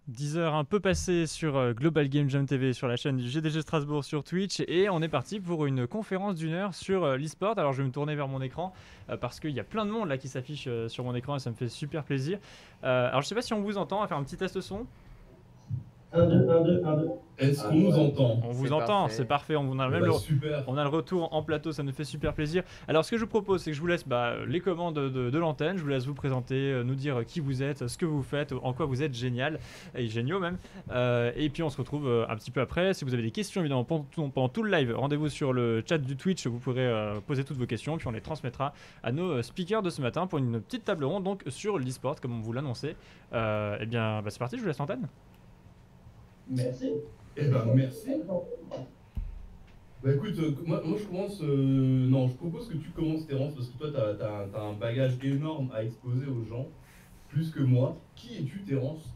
10 heures un peu passées sur Global Game Jam TV sur la chaîne du GDG Strasbourg sur Twitch et on est parti pour une conférence d'une heure sur l'e-sport. Alors je vais me tourner vers mon écran parce qu'il y a plein de monde là qui s'affiche sur mon écran et ça me fait super plaisir. Alors je sais pas si on vous entend, on va faire un petit test son. 1, 2, 1, 2, 1, 2. Est-ce qu'on nous entend? On vous entend, c'est parfait. On a même super. On a le retour en plateau, ça nous fait super plaisir. Alors ce que je vous propose, c'est que je vous laisse les commandes de l'antenne, je vous laisse vous présenter, nous dire qui vous êtes, ce que vous faites, en quoi vous êtes génial, et géniaux même. Et puis on se retrouve un petit peu après. Si vous avez des questions évidemment pendant tout le live, rendez-vous sur le chat du Twitch, vous pourrez poser toutes vos questions, puis on les transmettra à nos speakers de ce matin pour une petite table ronde donc sur l'e-sport comme on vous l'annonçait. Et bien c'est parti, je vous laisse l'antenne. Merci. Eh ben merci. Bah écoute, moi je commence. Non, je propose que tu commences, Terence, parce que toi t'as un bagage énorme à exposer aux gens, plus que moi. Qui es-tu, Terence?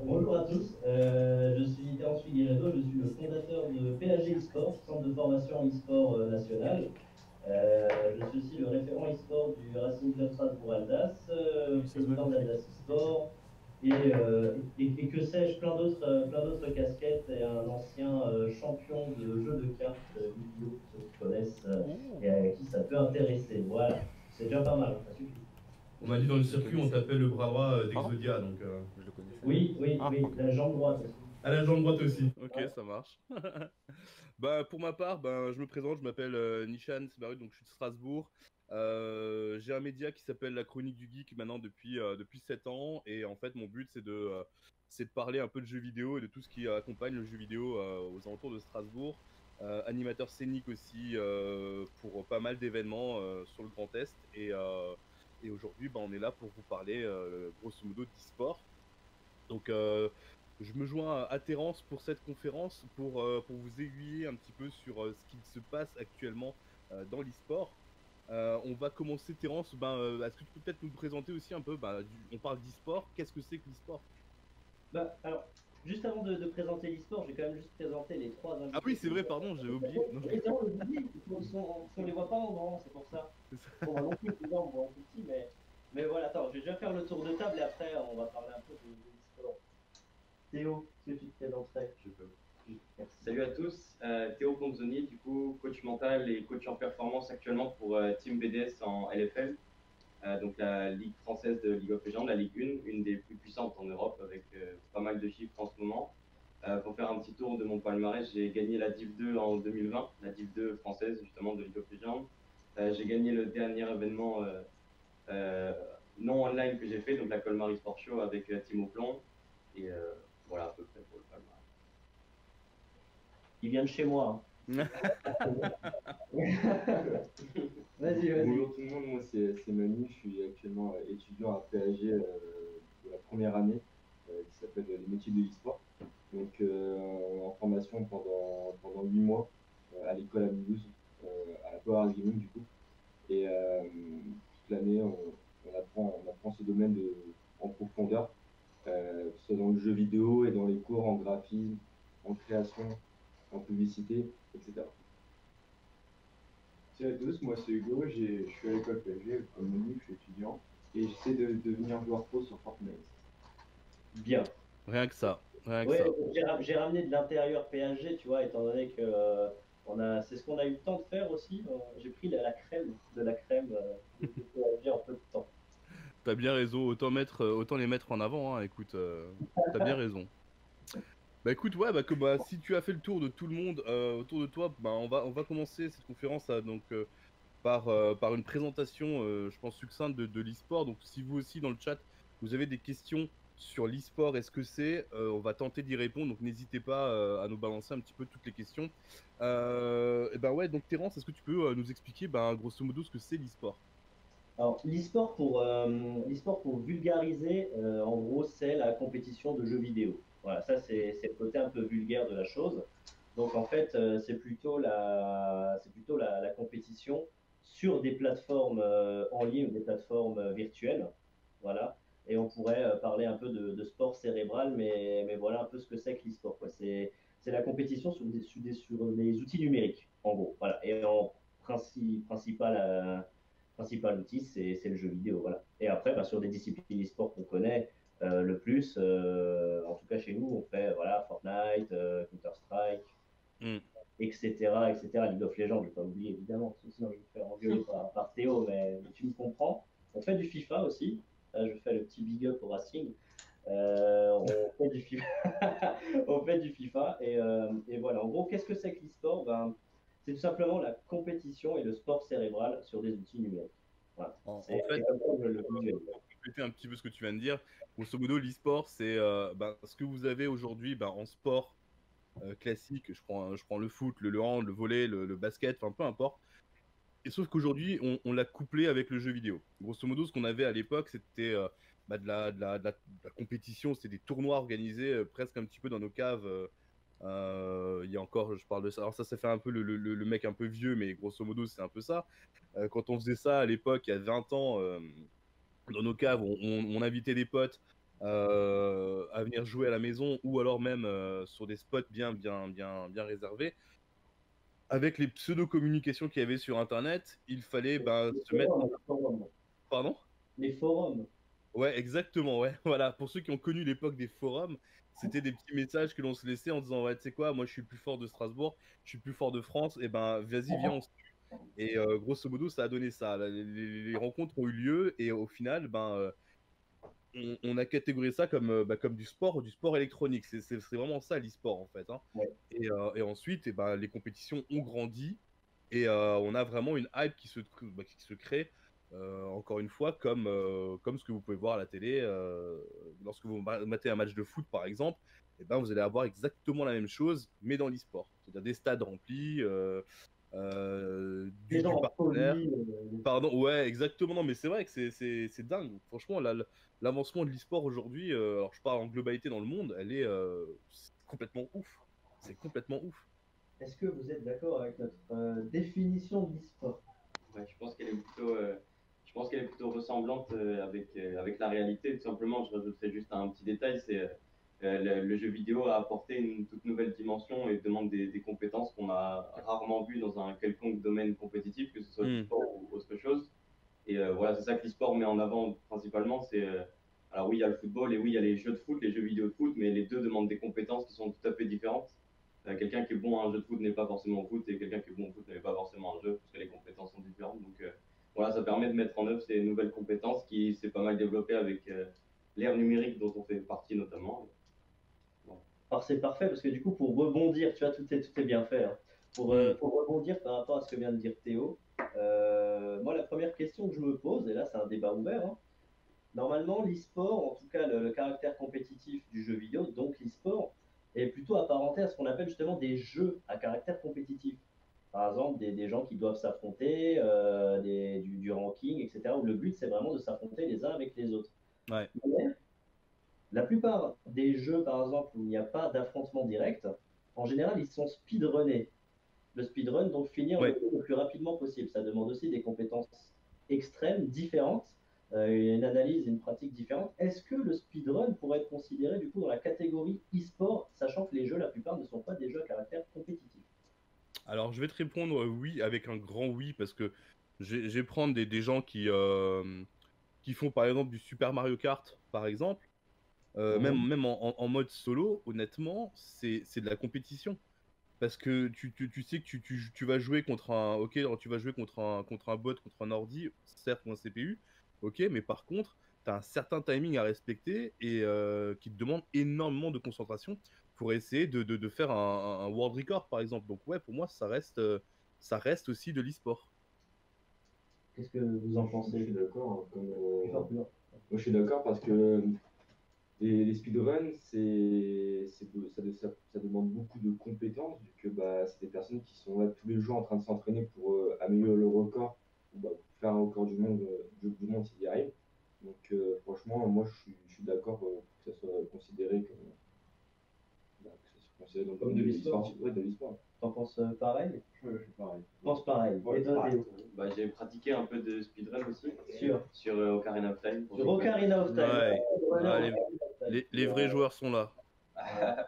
Bonjour à tous, je suis Terence Figueiredo, je suis le fondateur de PAG eSport, centre de formation e-sport national. Je suis aussi le référent e-sport du Racing Club Strasbourg Alsace, président d'Alsace e-sport. Et que sais-je, plein d'autres casquettes et un ancien champion de jeux de cartes vidéo, ceux qui connaissent et à qui ça peut intéresser. Voilà, c'est déjà pas mal, ça suffit. On m'a dit dans le circuit, on t'appelle le bras droit d'Exodia, donc... Je le connais. Oui, la jambe droite aussi. À la jambe droite aussi. Ok, ça marche. Bah, pour ma part, je me présente, je m'appelle Nishan Sebarut, donc je suis de Strasbourg. J'ai un média qui s'appelle La Chronique du Geek maintenant depuis 7 ans. Et en fait, mon but, c'est de parler un peu de jeux vidéo et de tout ce qui accompagne le jeu vidéo aux alentours de Strasbourg. Animateur scénique aussi pour pas mal d'événements sur le Grand Est. Et aujourd'hui, on est là pour vous parler grosso modo d'e-sport. Donc, je me joins à Terence pour cette conférence pour vous aiguiller un petit peu sur ce qu'il se passe actuellement dans l'e-sport. On va commencer, Terence. Est-ce que tu peux peut-être nous présenter aussi un peu on parle d'e-sport, qu'est-ce que c'est que l'e-sport? Alors, juste avant de présenter l'e-sport, j'ai quand même juste présenté les trois invités. Ah oui, c'est vrai, pardon, j'avais oublié. On les voit pas en grand, c'est pour ça. Bon, non plus, on voit en petit, mais voilà, attends, je vais déjà faire le tour de table et après, on va parler un peu de l'e-sport. Théo, est-ce que tu te présenterais? Je peux. Salut à tous, Théo Ponzoni, du coup coach mental et coach en performance actuellement pour Team BDS en LFL, donc la ligue française de League of Legends, la Ligue 1, une des plus puissantes en Europe avec pas mal de chiffres en ce moment. Pour faire un petit tour de mon palmarès, j'ai gagné la Div 2 en 2020, la Div 2 française justement de League of Legends. J'ai gagné le dernier événement non online que j'ai fait, donc la Colmar Sport Show avec Timo Plon, et voilà à peu près pour le palmarès. Il vient de chez moi. Hein. Vas-y. Bonjour tout le monde, moi c'est Manu, je suis actuellement étudiant à PAG de la première année qui s'appelle les métiers de l'e-sport. Donc en formation pendant 8 mois à l'école à Mulhouse, à la Power Gaming du coup. Et toute l'année on apprend ce domaine en profondeur, que ce soit dans le jeu vidéo et dans les cours en graphisme, en création, en publicité, etc. Salut à tous, moi c'est Hugo, je suis à l'école PSG, comme Manu, je suis étudiant, et j'essaie de devenir joueur pro sur Fortnite. Bien. Rien que ça. J'ai ramené de l'intérieur PSG, tu vois, étant donné que c'est ce qu'on a eu le temps de faire aussi. J'ai pris la crème de la crème de PSG en peu de temps. T'as bien raison, autant les mettre en avant, hein, écoute, t'as bien raison. Bah écoute, ouais, si tu as fait le tour de tout le monde autour de toi, on va commencer cette conférence par une présentation, je pense, succincte de l'e-sport. Donc si vous aussi dans le chat, vous avez des questions sur l'e-sport et ce que c'est, on va tenter d'y répondre, donc n'hésitez pas à nous balancer un petit peu toutes les questions. Et ouais, donc Terence, est-ce que tu peux nous expliquer grosso modo ce que c'est l'e-sport? Alors, l'e-sport pour vulgariser, en gros, c'est la compétition de jeux vidéo. Voilà, ça, c'est le côté un peu vulgaire de la chose. Donc, en fait, c'est plutôt la compétition sur des plateformes en ligne ou des plateformes virtuelles. Voilà. Et on pourrait parler un peu de sport cérébral, mais voilà un peu ce que c'est que l'e-sport, quoi. C'est la compétition sur les outils numériques, en gros. Voilà. Et en principal outil, c'est le jeu vidéo. Voilà. Et après, bah, sur des disciplines e-sport qu'on connaît le plus, en tout cas chez nous, on fait voilà, Fortnite, Counter-Strike, Hmm. etc., etc. League of Legends, je ne vais pas oublier évidemment, sinon je vais me faire engueuler par Théo, mais tu me comprends. On fait du FIFA aussi. Je fais le petit big up au Racing. On fait du FIFA, on fait du FIFA et voilà. En gros, qu'est-ce que c'est que l'e-sport? Ben, c'est tout simplement la compétition et le sport cérébral sur des outils numériques. Voilà. En C'est fait, comme ça que je le visualise. pour compléter un petit peu ce que tu viens de dire, grosso modo, l'e-sport, c'est ce que vous avez aujourd'hui en sport classique. Je prends le foot, le hand, le volley, le basket, enfin peu importe. Et sauf qu'aujourd'hui, on l'a couplé avec le jeu vidéo. Grosso modo, ce qu'on avait à l'époque, c'était de la compétition, c'était des tournois organisés presque un petit peu dans nos caves. Il y a encore, je parle de ça. Alors ça fait un peu le mec un peu vieux, mais grosso modo, c'est un peu ça. Quand on faisait ça à l'époque, il y a 20 ans, dans nos caves, on invitait des potes à venir jouer à la maison ou alors même sur des spots bien réservés. Avec les pseudo-communications qu'il y avait sur Internet, il fallait Les se mettre en... forums. Pardon? Les forums. Ouais, exactement, ouais. Voilà, pour ceux qui ont connu l'époque des forums, c'était des petits messages que l'on se laissait en disant, ouais, tu sais quoi, moi je suis plus fort de Strasbourg, je suis plus fort de France, et ben vas-y, viens, on se tue. Et grosso modo, ça a donné ça. Les rencontres ont eu lieu, et au final, on a catégorisé ça comme du sport électronique. C'est vraiment ça l'e-sport en fait, hein. Ouais. Et ensuite, les compétitions ont grandi et on a vraiment une hype qui se crée, encore une fois, comme ce que vous pouvez voir à la télé. Lorsque vous matez un match de foot, par exemple, vous allez avoir exactement la même chose, mais dans l'e-sport. C'est-à-dire des stades remplis, Les gens du en partenaire. folie. Pardon, ouais, exactement. Non, mais c'est vrai que c'est dingue. Franchement, l'avancement de l'e-sport aujourd'hui, alors je parle en globalité dans le monde, c'est complètement ouf. C'est complètement ouf. Est-ce que vous êtes d'accord avec notre définition de l'e-sport? Ouais, je pense qu'elle est plutôt ressemblante avec la réalité. Tout simplement, je rajouterais juste un petit détail, c'est le jeu vidéo a apporté une toute nouvelle dimension et demande des compétences qu'on a rarement vues dans un quelconque domaine compétitif, que ce soit du Hmm. sport ou autre chose. Et voilà, c'est ça que l'e-sport met en avant principalement. Alors oui, il y a le football et oui, il y a les jeux de foot, les jeux vidéo de foot, mais les deux demandent des compétences qui sont tout à fait différentes. Quelqu'un qui est bon à un jeu de foot n'est pas forcément au foot et quelqu'un qui est bon au foot n'est pas forcément à un jeu parce que les compétences sont différentes. Donc voilà, ça permet de mettre en œuvre ces nouvelles compétences qui s'est pas mal développées avec l'ère numérique dont on fait partie notamment. Alors c'est parfait parce que du coup, pour rebondir, tu vois, tout est bien fait, hein. Pour rebondir par rapport à ce que vient de dire Théo, moi, la première question que je me pose, et là, c'est un débat ouvert, hein. Normalement, l'e-sport, en tout cas le caractère compétitif du jeu vidéo, donc l'e-sport, est plutôt apparenté à ce qu'on appelle justement des jeux à caractère compétitif. Par exemple, des gens qui doivent s'affronter, du ranking, etc., où le but, c'est vraiment de s'affronter les uns avec les autres. Ouais. Mais la plupart des jeux, par exemple, où il n'y a pas d'affrontement direct, en général, ils sont speedrunnés. Le speedrun, donc finir Ouais. le jeu le plus rapidement possible. Ça demande aussi des compétences extrêmes, différentes, une analyse, une pratique différente. Est-ce que le speedrun pourrait être considéré du coup dans la catégorie e-sport, sachant que les jeux, la plupart, ne sont pas des jeux à caractère compétitif? Alors, je vais te répondre oui avec un grand oui parce que je vais prendre des gens qui font par exemple du Super Mario Kart, par exemple. Même en mode solo, honnêtement, c'est de la compétition. Parce que tu sais que tu vas jouer contre un. Ok, alors tu vas jouer contre un bot, contre un ordi, certes ou un CPU. Ok, mais par contre, tu as un certain timing à respecter et qui te demande énormément de concentration pour essayer de faire un world record, par exemple. Donc, ouais, pour moi, ça reste aussi de l'e-sport. Qu'est-ce que vous en Je pensez? suis d'accord, hein, Plus fort, plus fort. moi, je suis d'accord parce que les speedruns, ça demande beaucoup de compétences, vu que c'est des personnes qui sont là tous les jours en train de s'entraîner pour améliorer le record bah, pour faire un record du monde s'il y arrive. Donc franchement, moi je suis d'accord pour que ça soit considéré comme, Comme de l'e-sport. sportif, ouais, de l'e-sport. T'en penses pareil? Je suis pareil. Je pense pareil. Ouais, Et toi, pareil. Théo? Bah, j'ai pratiqué un peu de speedrun aussi Sur Ocarina of Time. Sur Ocarina of Time. Ouais. Voilà, Ouais, Ocarina of Time. Les vrais joueurs sont là.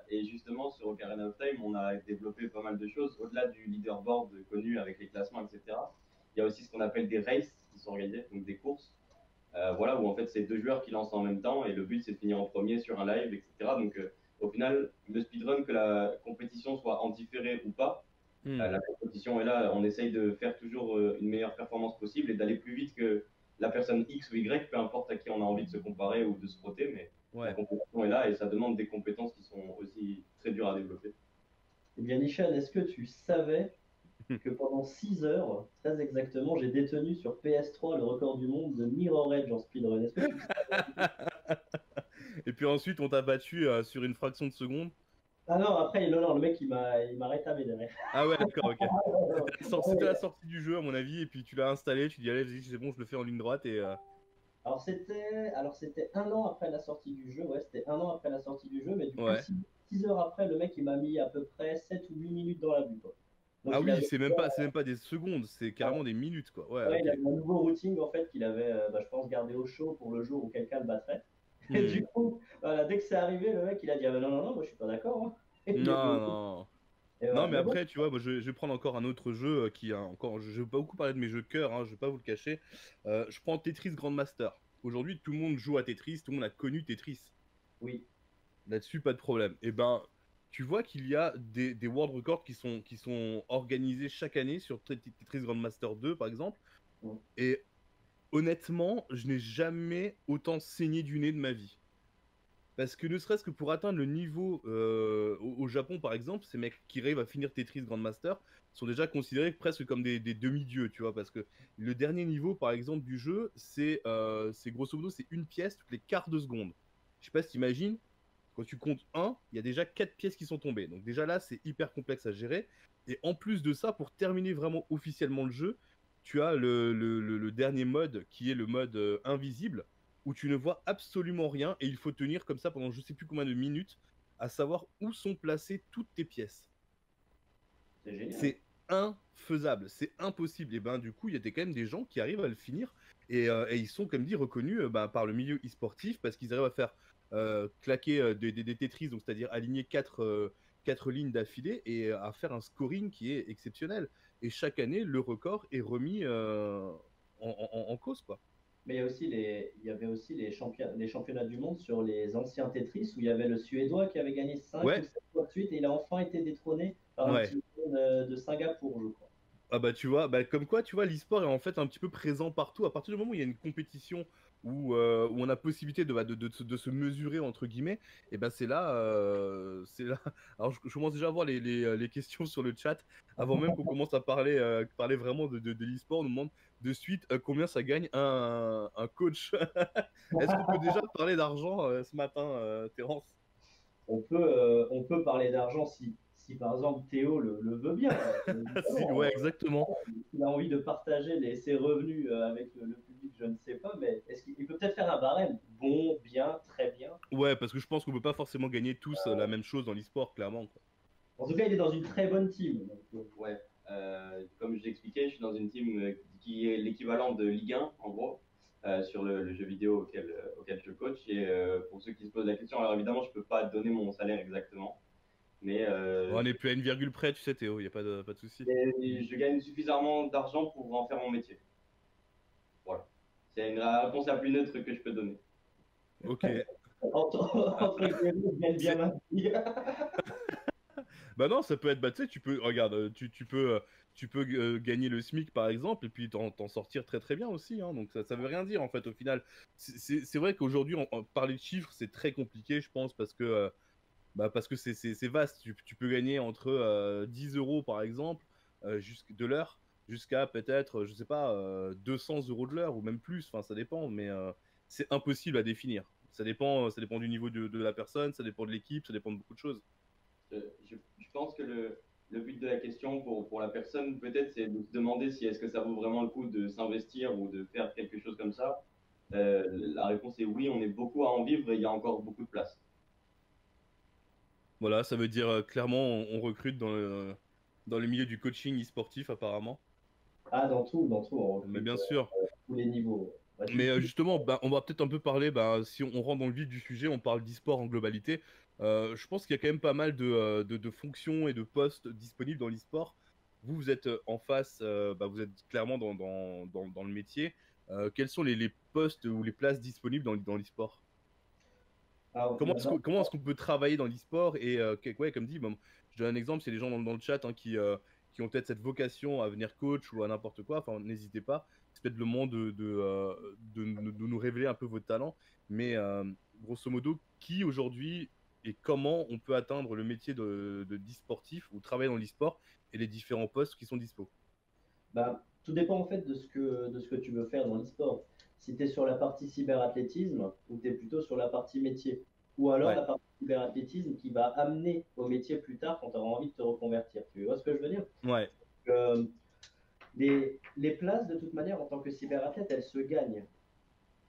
Et justement, sur Ocarina of Time, on a développé pas mal de choses. Au-delà du leaderboard connu avec les classements, etc., il y a aussi ce qu'on appelle des races qui sont organisées, donc des courses. Voilà, où en fait, c'est deux joueurs qui lancent en même temps et le but, c'est de finir en premier sur un live, etc. Donc, au final, le speedrun, que la compétition soit en différé ou pas, la compétition est là. On essaye de faire toujours une meilleure performance possible et d'aller plus vite que la personne X ou Y, peu importe à qui on a envie de se comparer ou de se frotter, mais la Ouais. compétition est là et ça demande des compétences qui sont aussi très dures à développer. Eh bien, Nishan, est-ce que tu savais que pendant 6 heures, très exactement, j'ai détenu sur PS3 le record du monde de Mirror Edge en speedrun? Est-ce que tu le savais? Et puis ensuite, on t'a battu sur une fraction de seconde. Ah non, après, non, le mec, il m'a rétamé derrière. Ah ouais, d'accord, ok. C'était la sortie du jeu, à mon avis, et puis tu l'as installé, tu dis, allez, vas-y, c'est bon, je le fais en ligne droite, et... Alors c'était 1 an après la sortie du jeu, ouais, c'était 1 an après la sortie du jeu, mais du coup, Ouais. 6 heures après, le mec, il m'a mis à peu près 7 ou 8 minutes dans la vue, quoi. Donc, Ah il oui, avait- c'est même pas des secondes, c'est carrément des minutes, quoi. Ouais, ouais, il ok. avait un nouveau routing, en fait, qu'il avait, je pense, gardé au chaud pour le jour où quelqu'un le battrait. Et Hmm. du coup, voilà, dès que c'est arrivé, le mec, il a dit, ah bah non, moi, je suis pas d'accord, hein. Et il est Non, venu. non. Et Non, voilà. mais après, tu vois, moi, je vais prendre encore un autre jeu qui a encore. Je vais pas beaucoup parler de mes jeux de cœur, hein, je vais pas vous le cacher. Je prends Tetris Grandmaster. Aujourd'hui, tout le monde joue à Tetris, tout le monde a connu Tetris. Oui. Là-dessus, pas de problème. Et ben, tu vois qu'il y a des world records qui sont organisés chaque année sur Tetris Grandmaster 2, par exemple. Mm. Et honnêtement, je n'ai jamais autant saigné du nez de ma vie. Parce que ne serait-ce que pour atteindre le niveau au Japon, par exemple, ces mecs qui arrivent à finir Tetris Grandmaster sont déjà considérés presque comme des demi-dieux, tu vois. Parce que le dernier niveau, par exemple, du jeu, c'est grosso modo, c'est une pièce toutes les quarts de seconde. Je sais pas si t'imagines, quand tu comptes 1, il y a déjà 4 pièces qui sont tombées. Donc déjà là, c'est hyper complexe à gérer. Et en plus de ça, pour terminer vraiment officiellement le jeu, tu as le dernier mode qui est le mode invisible, où tu ne vois absolument rien et il faut tenir comme ça pendant je sais plus combien de minutes à savoir où sont placées toutes tes pièces. C'est génial. C'est infaisable, c'est impossible. Et ben du coup, il y a quand même des gens qui arrivent à le finir et ils sont comme dit reconnus par le milieu e-sportif parce qu'ils arrivent à faire claquer des Tetris, donc c'est-à-dire aligner 4 lignes d'affilée et à faire un scoring qui est exceptionnel. Et chaque année, le record est remis en cause, quoi. Mais il y avait aussi les championnats du monde sur les anciens Tetris où il y avait le Suédois qui avait gagné 5 Ouais. ou 7 fois de suite et il a enfin été détrôné par un Ouais. petit jeune de Singapour, je crois. Ah bah tu vois, bah, comme quoi tu vois l'e-sport est en fait un petit peu présent partout. À partir du moment où il y a une compétition où on a possibilité de se mesurer entre guillemets, et ben c'est là, c'est là. Alors je commence déjà à voir les questions sur le chat avant même qu'on commence à parler vraiment de l'e-sport. On nous demande de suite combien ça gagne un coach. Est-ce qu'on peut déjà parler d'argent ce matin, Terence? On peut parler d'argent si par exemple Théo le veut bien. Si, ouais, exactement. Il a envie de partager ses revenus avec le public, je ne sais pas, mais est-ce qu'il peut peut-être faire un barème? Bon, bien, très bien. Ouais, parce que je pense qu'on peut pas forcément gagner tous la même chose dans l'e-sport, clairement, quoi. En tout cas, il est dans une très bonne team. Donc, Ouais, comme je l'expliquais, je suis dans une team qui est l'équivalent de Ligue 1, en gros, sur le jeu vidéo auquel je coach. Et pour ceux qui se posent la question, alors évidemment, je peux pas donner mon salaire exactement, mais On n'est plus à une virgule près, tu sais, Théo, il n'y a pas de souci. je gagne suffisamment d'argent pour en faire mon métier. Voilà. C'est la réponse la plus neutre que je peux donner. Ok. entre guillemets, il gagne bien ma vie. Bah non, ça peut être, bah tu sais, regarde, tu peux gagner le SMIC par exemple, et puis t'en sortir très très bien aussi, hein, donc ça veut rien dire en fait au final. C'est vrai qu'aujourd'hui, parler de chiffres, c'est très compliqué, je pense, parce que c'est vaste. Tu peux gagner entre 10 euros par exemple, de l'heure, jusqu'à peut-être, je sais pas, 200 euros de l'heure, ou même plus, enfin ça dépend, mais c'est impossible à définir. Ça dépend du niveau de la personne, ça dépend de l'équipe, ça dépend de beaucoup de choses. Je pense que le but de la question pour la personne, peut-être, c'est de se demander si est-ce que ça vaut vraiment le coup de s'investir ou de faire quelque chose comme ça. La réponse est oui, on est beaucoup à en vivre et il y a encore beaucoup de place. Voilà, ça veut dire clairement on recrute dans le milieu du coaching e-sportif apparemment. Ah, dans tout, on Mais recrute bien sûr. tous les niveaux. Bah, Mais justement, bah, on va peut-être un peu parler, bah, si on rentre dans le vif du sujet, on parle d'e-sport en globalité. Je pense qu'il y a quand même pas mal de fonctions et de postes disponibles dans l'e-sport. Vous êtes en face, bah, vous êtes clairement dans le métier. Quels sont les postes ou les places disponibles dans l'e-sport? alors, il y en a- Comment est-ce qu'on peut travailler dans l'e-sport et ouais, comme dit, bon, je donne un exemple, c'est les gens dans le chat hein, qui ont peut-être cette vocation à venir coach ou à n'importe quoi, enfin n'hésitez pas, c'est peut-être le moment de nous révéler un peu votre talent, mais grosso modo, qui aujourd'hui et comment on peut atteindre le métier d'e-sportif ou travailler dans l'e-sport et les différents postes qui sont dispo. Bah, tout dépend en fait de ce que tu veux faire dans l'e-sport. Si tu es sur la partie cyberathlétisme ou tu es plutôt sur la partie métier. Ou alors Ouais, la partie cyberathlétisme qui va amener au métier plus tard quand tu auras envie de te reconvertir. Tu vois ce que je veux dire? ouais, Euh, les places, de toute manière, en tant que cyberathlète, elles se gagnent.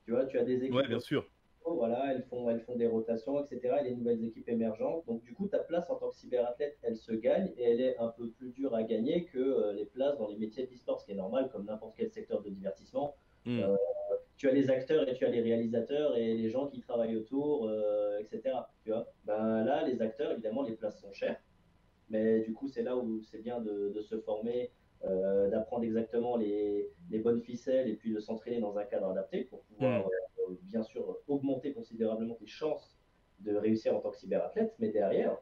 Tu vois, tu as des ouais, équipes, bien sûr. voilà, elles font des rotations, etc. Et les nouvelles équipes émergentes. Donc, du coup, ta place en tant que cyberathlète, elle se gagne et elle est un peu plus dure à gagner que les places dans les métiers de l'e-sport, ce qui est normal, comme n'importe quel secteur de divertissement. Hmm. Euh, Tu as les acteurs et tu as les réalisateurs et les gens qui travaillent autour, etc. Tu vois, ben, là, les acteurs, évidemment, les places sont chères. Mais du coup, c'est là où c'est bien de se former, d'apprendre exactement les bonnes ficelles et puis de s'entraîner dans un cadre adapté pour Hmm. pouvoir, bien sûr, augmenter considérablement tes chances de réussir en tant que cyberathlète. Mais derrière,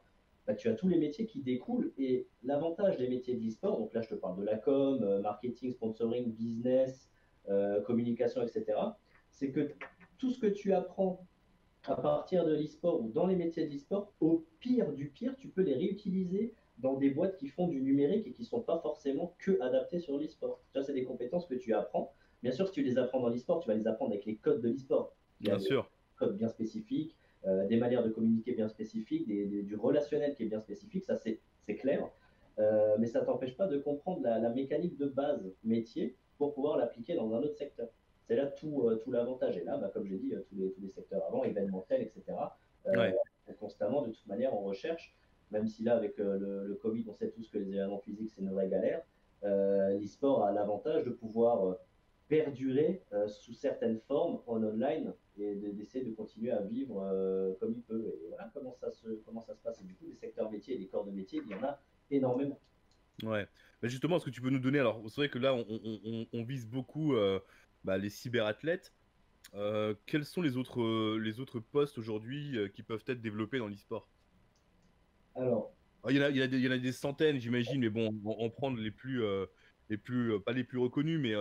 bah, tu as tous les métiers qui découlent. Et l'avantage des métiers de l'e-sport, donc là, je te parle de la com, marketing, sponsoring, business, communication, etc., c'est que tout ce que tu apprends à partir de l'e-sport ou dans les métiers de l'e-sport, au pire du pire, tu peux les réutiliser dans des boîtes qui font du numérique et qui ne sont pas forcément que adaptées sur l'e-sport. Ça, c'est des compétences que tu apprends. Bien sûr, si tu les apprends dans l'e-sport, tu vas les apprendre avec les codes de l'e-sport. Il y a Bien des sûr. codes bien spécifiques, des manières de communiquer bien spécifiques, du relationnel qui est bien spécifique, ça c'est clair. Mais ça ne t'empêche pas de comprendre la mécanique de base métier pour pouvoir l'appliquer dans un autre secteur. C'est là tout l'avantage. Et là, bah, comme j'ai dit, tous les secteurs avant, événementiels, etc., Ouais. constamment, de toute manière, on recherche, même si là, avec le Covid, on sait tous que les événements physiques, c'est une vraie galère, l'e-sport a l'avantage de pouvoir perdurer sous certaines formes en online et d'essayer de continuer à vivre comme il peut. Et voilà comment ça se passe. Et du coup, les secteurs métiers et les corps de métier, il y en a énormément. Ouais. Mais justement, est-ce que tu peux nous donner, alors c'est vrai que là on vise beaucoup bah, les cyberathlètes. Quels sont les autres postes aujourd'hui qui peuvent être développés dans l'e-sport? Alors, Ah, il y en a des centaines, j'imagine, mais bon, en prendre les plus pas les plus reconnus, mais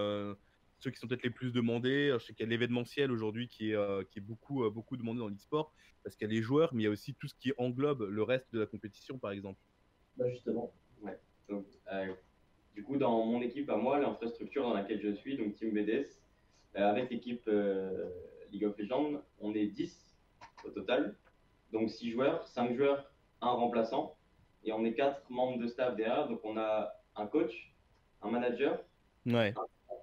ceux qui sont peut-être les plus demandés. Je sais qu'il y a l'événementiel aujourd'hui qui est beaucoup demandé dans l'e-sport, parce qu'il y a les joueurs, mais il y a aussi tout ce qui englobe le reste de la compétition, par exemple. bah justement, Ouais. Donc, du coup, dans mon équipe à moi, l'infrastructure dans laquelle je suis, donc Team BDS, avec l'équipe League of Legends, on est 10 au total. Donc 6 joueurs, 5 joueurs, un remplaçant. Et on est 4 membres de staff derrière. Donc on a un coach, un manager, Ouais,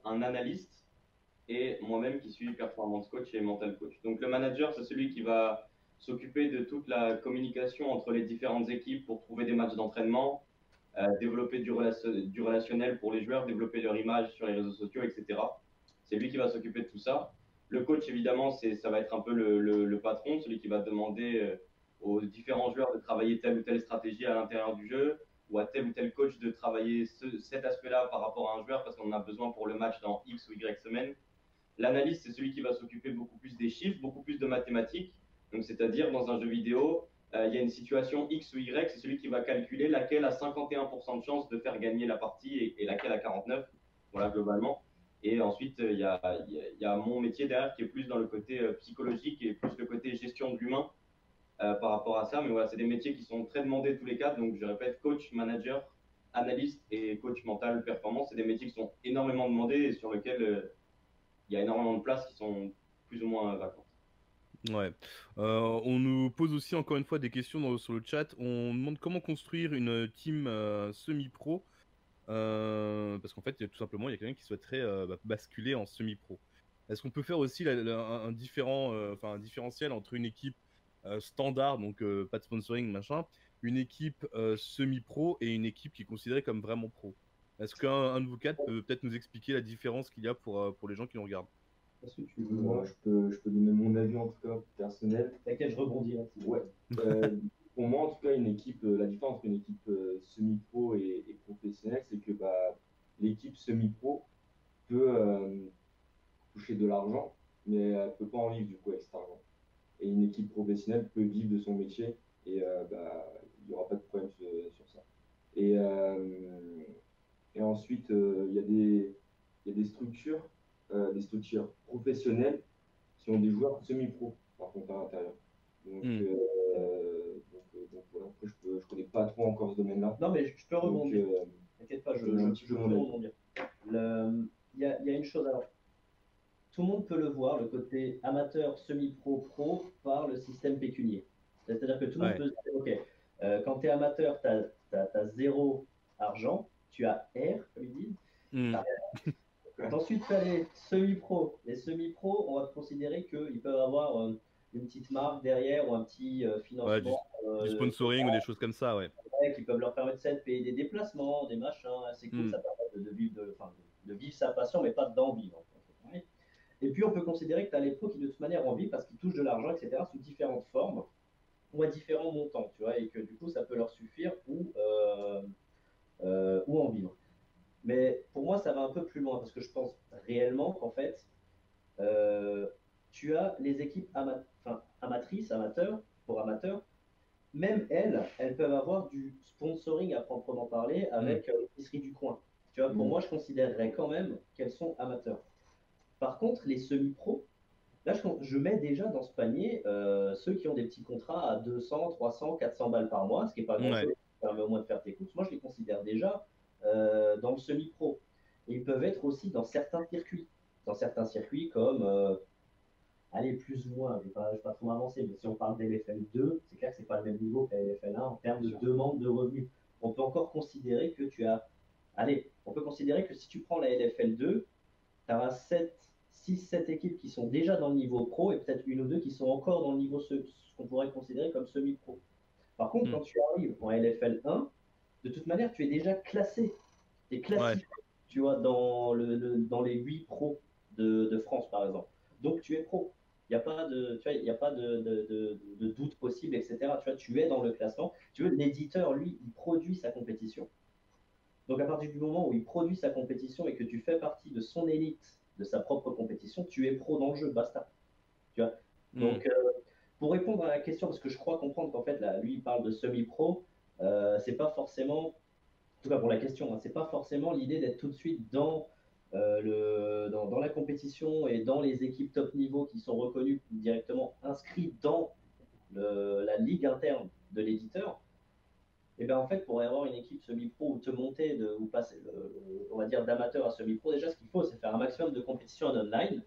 un analyste et moi-même qui suis performance coach et mental coach. Donc le manager, c'est celui qui va s'occuper de toute la communication entre les différentes équipes pour trouver des matchs d'entraînement, développer du relationnel pour les joueurs, développer leur image sur les réseaux sociaux, etc. C'est lui qui va s'occuper de tout ça. Le coach, évidemment, ça va être un peu le patron, celui qui va demander aux différents joueurs de travailler telle ou telle stratégie à l'intérieur du jeu, ou à tel ou tel coach de travailler cet aspect-là par rapport à un joueur parce qu'on en a besoin pour le match dans X ou Y semaine. L'analyste, c'est celui qui va s'occuper beaucoup plus des chiffres, beaucoup plus de mathématiques. Donc, c'est-à-dire, dans un jeu vidéo, il y a une situation X ou Y, c'est celui qui va calculer laquelle a 51% de chance de faire gagner la partie et laquelle a 49%, voilà, globalement. Et ensuite, il y a mon métier derrière qui est plus dans le côté psychologique et plus le côté gestion de l'humain par rapport à ça. Mais voilà, c'est des métiers qui sont très demandés tous les quatre. Donc, je répète, coach, manager, analyste et coach mental performance, c'est des métiers qui sont énormément demandés et sur lesquels il y a énormément de places qui sont plus ou moins vacantes. Ouais. On nous pose aussi encore une fois des questions sur le chat. On demande comment construire une team semi-pro. Parce qu'en fait, tout simplement, il y a quelqu'un qui souhaiterait basculer en semi-pro. Est-ce qu'on peut faire aussi un un différentiel entre une équipe standard, donc pas de sponsoring, machin, une équipe semi-pro et une équipe qui est considérée comme vraiment pro? Est-ce qu'un de vous quatre peut peut-être nous expliquer la différence qu'il y a pour les gens qui nous regardent? Est-ce que tu veux, moi, je peux donner mon avis en tout cas personnel. T'inquiète, je rebondis là-dessus. Ouais. Pour moi, en tout cas, une équipe, la différence entre une équipe semi-pro et professionnelle, c'est que l'équipe semi-pro peut toucher de l'argent, mais elle ne peut pas en vivre du coup avec cet argent. Et une équipe professionnelle peut vivre de son métier et il n'y aura pas de problème sur ça. Et ensuite, il y a des structures professionnelles qui ont des joueurs semi-pro, par contre, à l'intérieur. Donc, donc voilà, après, je connais pas trop encore ce domaine-là. Non, mais je peux rebondir. Donc, T'inquiète pas, je donne un petit peux peu mon avis. rebondir. Il y a une chose, alors, tout le monde peut le voir, le côté amateur, semi-pro, pro, par le système pécunier. C'est-à-dire que tout le monde Ouais. peut se dire, ok, quand tu es amateur, tu as zéro argent, tu as R, comme ils disent. Hmm. Ensuite, tu as les semi-pro. Les semi-pro, on va considérer qu'ils peuvent avoir une petite marque derrière ou un petit Ouais, financement. du sponsoring ou des choses comme ça, ouais. Qui peuvent leur permettre de payer des déplacements, des machins. C'est cool, ça permet de vivre, de vivre sa passion, mais pas d'en vivre. Et puis, on peut considérer que tu as les pros qui, de toute manière, en vivent parce qu'ils touchent de l'argent, etc., sous différentes formes ou à différents montants, tu vois, et que du coup, ça peut leur suffire ou en vivre. Mais pour moi, ça va un peu plus loin parce que je pense réellement qu'en fait, tu as les équipes amatrices, amateurs, pour amateurs, même elles peuvent avoir du sponsoring à proprement parler avec l'épicerie du coin. Tu vois, pour moi, je considérerais quand même qu'elles sont amateurs. Par contre, les semi-pros, là, je mets déjà dans ce panier ceux qui ont des petits contrats à 200, 300, 400 balles par mois, ce qui n'est pas grand-chose, ça permet au moins de faire tes courses. Moi, je les considère déjà dans le semi-pro. Et ils peuvent être aussi dans certains circuits. Dans certains circuits comme, allez, plus ou moins, je ne vais pas trop m'avancer, mais si on parle d'LFL 2, c'est clair que ce n'est pas le même niveau que la LFL 1 en termes de demande de revenus. On peut encore considérer que tu as... Allez, on peut considérer que si tu prends la LFL 2, tu as 6, 7 équipes qui sont déjà dans le niveau pro et peut-être une ou deux qui sont encore dans le niveau ce qu'on pourrait considérer comme semi-pro. Par contre, quand tu arrives en LFL 1, de toute manière, tu es déjà classé. Tu es classifié, tu vois, dans les 8 pros de France, par exemple. Donc, tu es pro. Il n'y a pas de doute possible, etc. Tu vois, tu es dans le classement. Tu veux, l'éditeur, lui, il produit sa compétition. Donc, à partir du moment où il produit sa compétition et que tu fais partie de son élite, de sa propre compétition, tu es pro dans le jeu, basta. Tu vois. Donc, pour répondre à la question, parce que je crois comprendre qu'en fait, là, lui, il parle de semi-pro, c'est pas forcément, en tout cas pour la question, hein, c'est pas forcément l'idée d'être tout de suite dans la compétition et dans les équipes top niveau qui sont reconnues directement inscrites dans la ligue interne de l'éditeur. Et bien en fait, pour avoir une équipe semi-pro ou te monter ou passer, on va dire, d'amateur à semi-pro, déjà ce qu'il faut, c'est faire un maximum de compétitions en online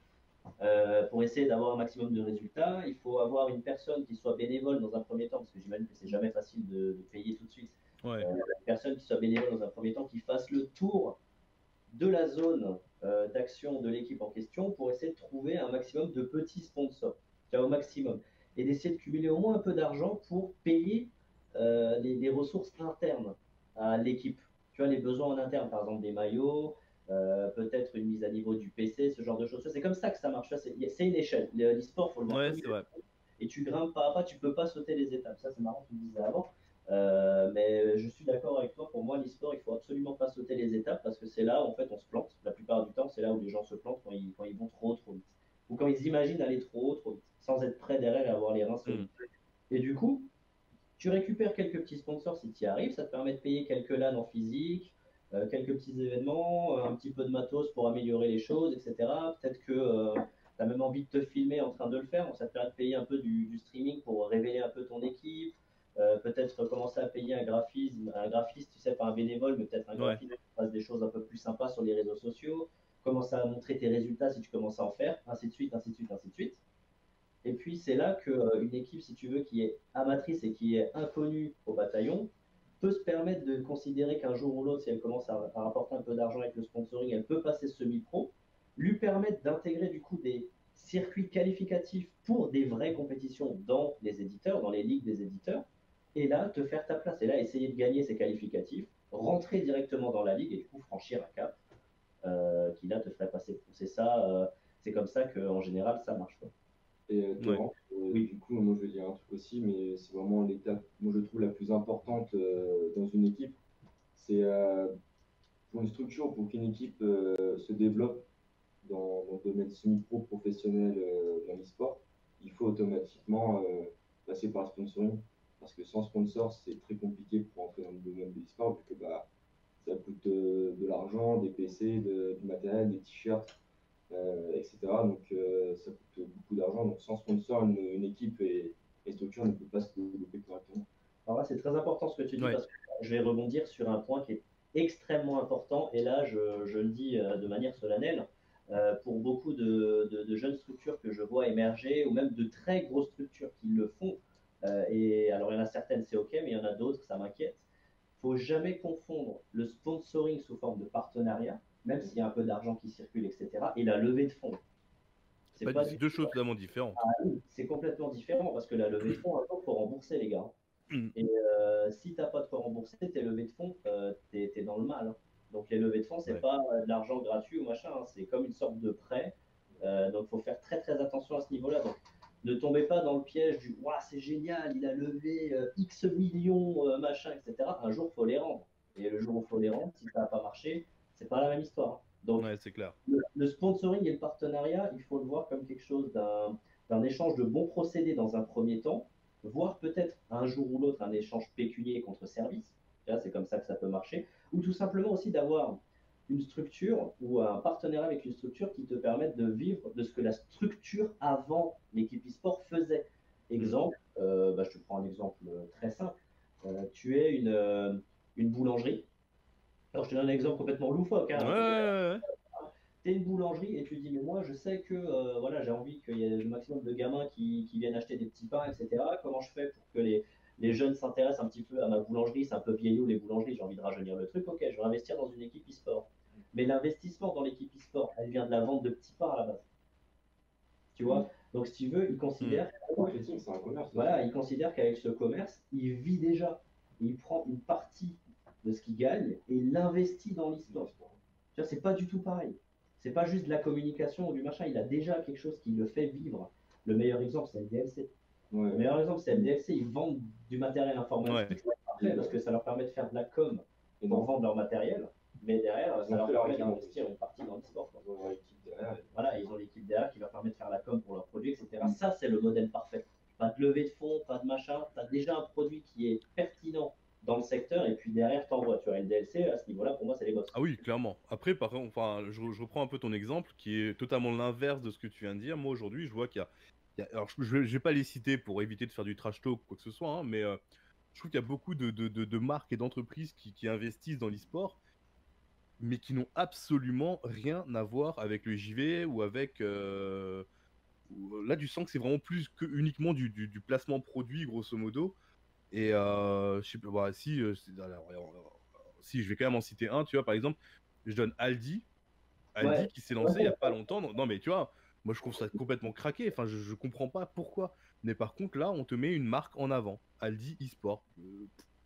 pour essayer d'avoir un maximum de résultats. Il faut avoir une personne qui soit bénévole dans un premier temps, parce que j'imagine que c'est jamais facile de payer tout de suite. Une personne qui soit bénévole dans un premier temps, qui fasse le tour de la zone d'action de l'équipe en question pour essayer de trouver un maximum de petits sponsors, au maximum, et d'essayer de cumuler au moins un peu d'argent pour payer les ressources internes à l'équipe. Tu vois, les besoins en interne, par exemple des maillots, peut-être une mise à niveau du PC, ce genre de choses. C'est comme ça que ça marche. C'est une échelle. L'e-sport, il faut le voir. Et tu grimpes pas à pas, tu peux pas sauter les étapes. Ça, c'est marrant, tu le disais avant. Mais je suis d'accord avec toi. Pour moi, l'e-sport, il faut absolument pas sauter les étapes parce que c'est là où en fait on se plante. La plupart du temps, c'est là où les gens se plantent quand ils vont trop vite. Ou quand ils imaginent aller trop vite, sans être prêts derrière et avoir les reins solides. Et du coup, tu récupères quelques petits sponsors si tu y arrives. Ça te permet de payer quelques LAN en physique, quelques petits événements, un petit peu de matos pour améliorer les choses, etc. Peut-être que tu as même envie de te filmer en train de le faire. Donc ça te permet de payer un peu du streaming pour révéler un peu ton équipe. Peut-être commencer à payer un graphiste, tu sais, pas un bénévole, mais peut-être un graphiste qui fasse des choses un peu plus sympas sur les réseaux sociaux. Commencer à montrer tes résultats si tu commences à en faire, ainsi de suite, ainsi de suite, ainsi de suite. Et puis c'est là qu'une équipe, si tu veux, qui est amatrice et qui est inconnue au bataillon, peut se permettre de considérer qu'un jour ou l'autre, si elle commence à rapporter un peu d'argent avec le sponsoring, elle peut passer semi-pro, lui permettre d'intégrer du coup des circuits qualificatifs pour des vraies compétitions dans les éditeurs, dans les ligues des éditeurs, et là, te faire ta place. Et là, essayer de gagner ces qualificatifs, rentrer directement dans la ligue et du coup franchir un cap qui là te ferait passer pro. C'est ça, c'est comme ça qu'en général ça marche, quoi. Et Ouais. Laurent, du coup, moi je veux dire un truc aussi, mais c'est vraiment l'étape, moi je trouve la plus importante dans une équipe. C'est pour une structure, pour qu'une équipe se développe dans le domaine semi-pro professionnel dans l'e-sport, il faut automatiquement passer par le sponsoring. Parce que sans sponsor, c'est très compliqué pour entrer dans le domaine de l'e-sport, vu que bah, ça coûte de l'argent, des PC, du matériel, des t-shirts, etc. Donc ça coûte beaucoup d'argent. Donc sans sponsor, une équipe et structure ne peut pas se développer correctement. Alors là, c'est très important ce que tu dis Ouais. parce que je vais rebondir sur un point qui est extrêmement important et là, je le dis de manière solennelle. Pour beaucoup de jeunes structures que je vois émerger ou même de très grosses structures qui le font, et alors il y en a certaines, c'est OK, mais il y en a d'autres, ça m'inquiète. Il ne faut jamais confondre le sponsoring sous forme de partenariat, même s'il y a un peu d'argent qui circule, etc., et la levée de fonds. C'est pas C'est du deux choses totalement différentes. C'est complètement différent parce que la levée de fonds, un jour, il faut rembourser, les gars. Mm. Et si tu n'as pas de quoi rembourser tes levées de fonds, tu es dans le mal, hein. Donc les levées de fonds, c'est Ouais. pas de l'argent gratuit ou machin, hein. C'est comme une sorte de prêt. Donc il faut faire très très attention à ce niveau-là. Donc ne tombez pas dans le piège du « Waouh, c'est génial, il a levé X millions, machin, etc. » Un jour, il faut les rendre. Et le jour où il faut les rendre, si ça n'a pas marché, c'est pas la même histoire, hein. Donc Ouais, c'est clair. le sponsoring et le partenariat, il faut le voir comme quelque chose d'un échange de bons procédés dans un premier temps, voire peut-être un jour ou l'autre un échange pécunier contre service. C'est comme ça que ça peut marcher. Ou tout simplement aussi d'avoir une structure ou un partenariat avec une structure qui te permette de vivre de ce que la structure avant l'équipe e-sport faisait. Exemple, je te prends un exemple très simple. Tu es une boulangerie. Alors, je te donne un exemple complètement loufoque, hein. Ouais. Tu es une boulangerie et tu dis, mais moi, je sais que voilà, j'ai envie qu'il y ait le maximum de gamins qui viennent acheter des petits pains, etc. Comment je fais pour que les jeunes s'intéressent un petit peu à ma boulangerie? C'est un peu vieillot, les boulangeries, j'ai envie de rajeunir le truc. Ok, je vais investir dans une équipe e-sport. Mais l'investissement dans l'équipe e-sport, elle vient de la vente de petits pains à la base. Tu vois? Donc, si tu veux, ils considèrent Marketing, c'est un commerce. voilà, il considère qu'avec ce commerce, il vit déjà. Il prend une partie de ce qu'il gagne et il l'investit dans l'e-sport. Tu vois, c'est pas du tout pareil. C'est pas juste de la communication ou du machin. Il a déjà quelque chose qui le fait vivre. Le meilleur exemple, c'est LDLC. Ouais. Le meilleur exemple, c'est LDLC. Ils vendent du matériel informatique. Ouais. C'est parfait parce que ça leur permet de faire de la com et d'en vendre leur matériel. Mais derrière, ça leur permet d'investir une partie dans l'e-sport. Ils ont l'équipe derrière. Voilà, ils ont l'équipe derrière qui leur permet de faire la com pour leurs produits, etc. Ça, c'est le modèle parfait. Pas de levée de fonds, pas de machin. Tu as déjà un produit qui est pertinent dans le secteur et puis derrière, t'envoies. Tu as LDLC, à ce niveau-là, pour moi, c'est les boss. Ah oui, clairement. Après, par contre, enfin, je reprends un peu ton exemple qui est totalement l'inverse de ce que tu viens de dire. Moi, aujourd'hui, je vois alors, je vais pas les citer pour éviter de faire du trash talk ou quoi que ce soit, hein, mais je trouve qu'il y a beaucoup de marques et d'entreprises qui investissent dans l'e-sport, mais qui n'ont absolument rien à voir avec le JV ou avec. Là, tu sens que c'est vraiment plus que uniquement du placement produit, grosso modo. Et je sais pas, bah, si je vais quand même en citer un, tu vois, par exemple, je donne Aldi Ouais. qui s'est lancé il y a pas longtemps. Non, mais tu vois, moi je trouve ça complètement craqué. Enfin, je comprends pas pourquoi. Mais par contre, là, on te met une marque en avant, Aldi e-sport.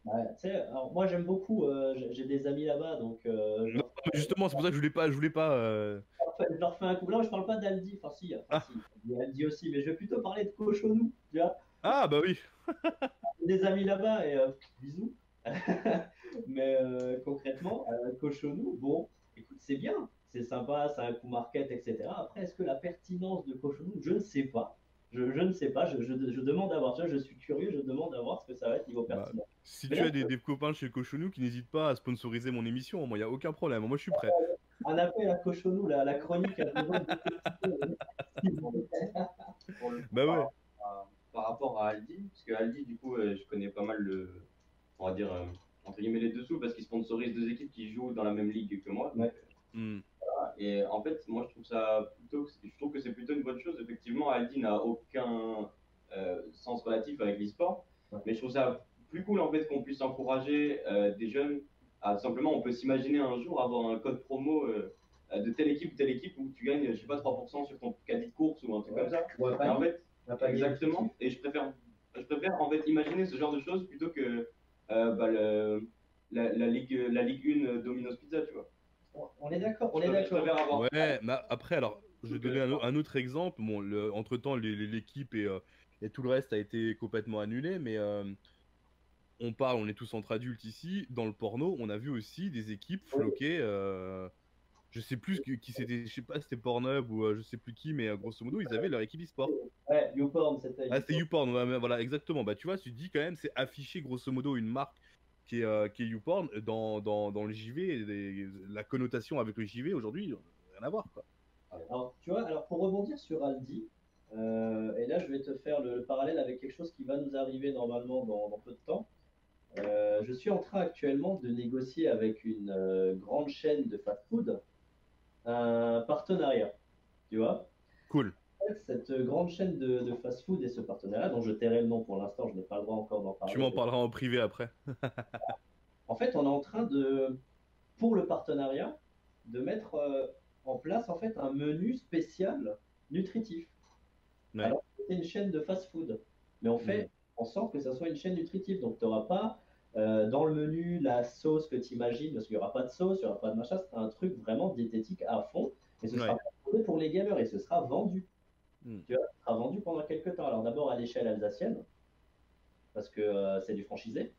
Ouais, tu sais, alors moi j'aime beaucoup, j'ai des amis là-bas, donc Non, mais justement, c'est pour ça que je voulais pas. je leur fais un coup. Là, je parle pas d'Aldi, enfin si, Ah. si, il y a Aldi aussi, mais je vais plutôt parler de Cochonou, tu vois. Ah, bah oui. J'ai des amis là-bas et bisous. Mais concrètement, Cochonou, bon, écoute, c'est bien, c'est sympa, c'est un coup market, etc. Après, est-ce que la pertinence de Cochonou, je ne sais pas. Je ne sais pas, je demande à voir. Tu vois, je suis curieux, je demande à voir ce que ça va être niveau Bah, pertinence. si Mais tu là, as des copains chez Cochonou qui n'hésitent pas à sponsoriser mon émission, moi, il n'y a aucun problème. Moi, je suis prêt. un appel à Cochonou, la chronique a besoin Pour le coup, Bah ouais. par rapport à Aldi, parce que Aldi, du coup, je connais pas mal on va dire, entre guillemets, les dessous, parce qu'ils sponsorisent deux équipes qui jouent dans la même ligue que moi. Ouais. Hmm. Et en fait, moi, je trouve que c'est plutôt une bonne chose. Effectivement, Aldi n'a aucun sens relatif avec l'e-sport, mais je trouve ça plus cool en fait qu'on puisse encourager des jeunes à simplement, on peut s'imaginer un jour avoir un code promo de telle équipe où tu gagnes, je sais pas, 3% sur ton caddie de course ou un truc comme ça. Ouais, Et en fait, pas exactement. Et je préfère en fait imaginer ce genre de choses plutôt que la Ligue 1 Domino's Pizza, tu vois. On est d'accord, on Je est d'accord. préfère avoir Ouais, mais après, alors, je vais donner un autre exemple. Bon, entre-temps, l'équipe et tout le reste a été complètement annulé, mais on est tous entre adultes ici. Dans le porno, on a vu aussi des équipes floquer. Je sais plus qui c'était, je sais pas si c'était Pornhub ou je sais plus qui, mais grosso modo, ils avaient leur équipe e-sport. Ouais, YouPorn, c'était. Ah, c'était YouPorn, ouais, mais voilà, exactement. Bah, tu vois, tu te dis quand même, c'est afficher grosso modo une marque qui est YouPorn dans le JV. La connotation avec le JV aujourd'hui, rien à voir, quoi. Alors, tu vois, alors pour rebondir sur Aldi, et là je vais te faire le parallèle avec quelque chose qui va nous arriver normalement dans peu de temps. Je suis en train actuellement de négocier avec une grande chaîne de fast-food un partenariat, tu vois. Cool. En fait, cette grande chaîne de fast-food et ce partenariat, dont je tairai le nom pour l'instant, je n'ai pas le droit encore d'en Tu parler. m'en parleras en privé après. En fait, on est en train de, pour le partenariat, de mettre en place en fait un menu spécial nutritif. Ouais. Alors, c'est une chaîne de fast-food, mais on fait en sorte que ça soit une chaîne nutritive. Donc, tu n'auras pas dans le menu la sauce que tu imagines, parce qu'il n'y aura pas de sauce, il n'y aura pas de machin. C'est un truc vraiment diététique à fond, et ce sera proposé pour les gamers et ce sera vendu. Tu vois, ce sera vendu pendant quelques temps. Alors, d'abord à l'échelle alsacienne, parce que c'est du franchisé.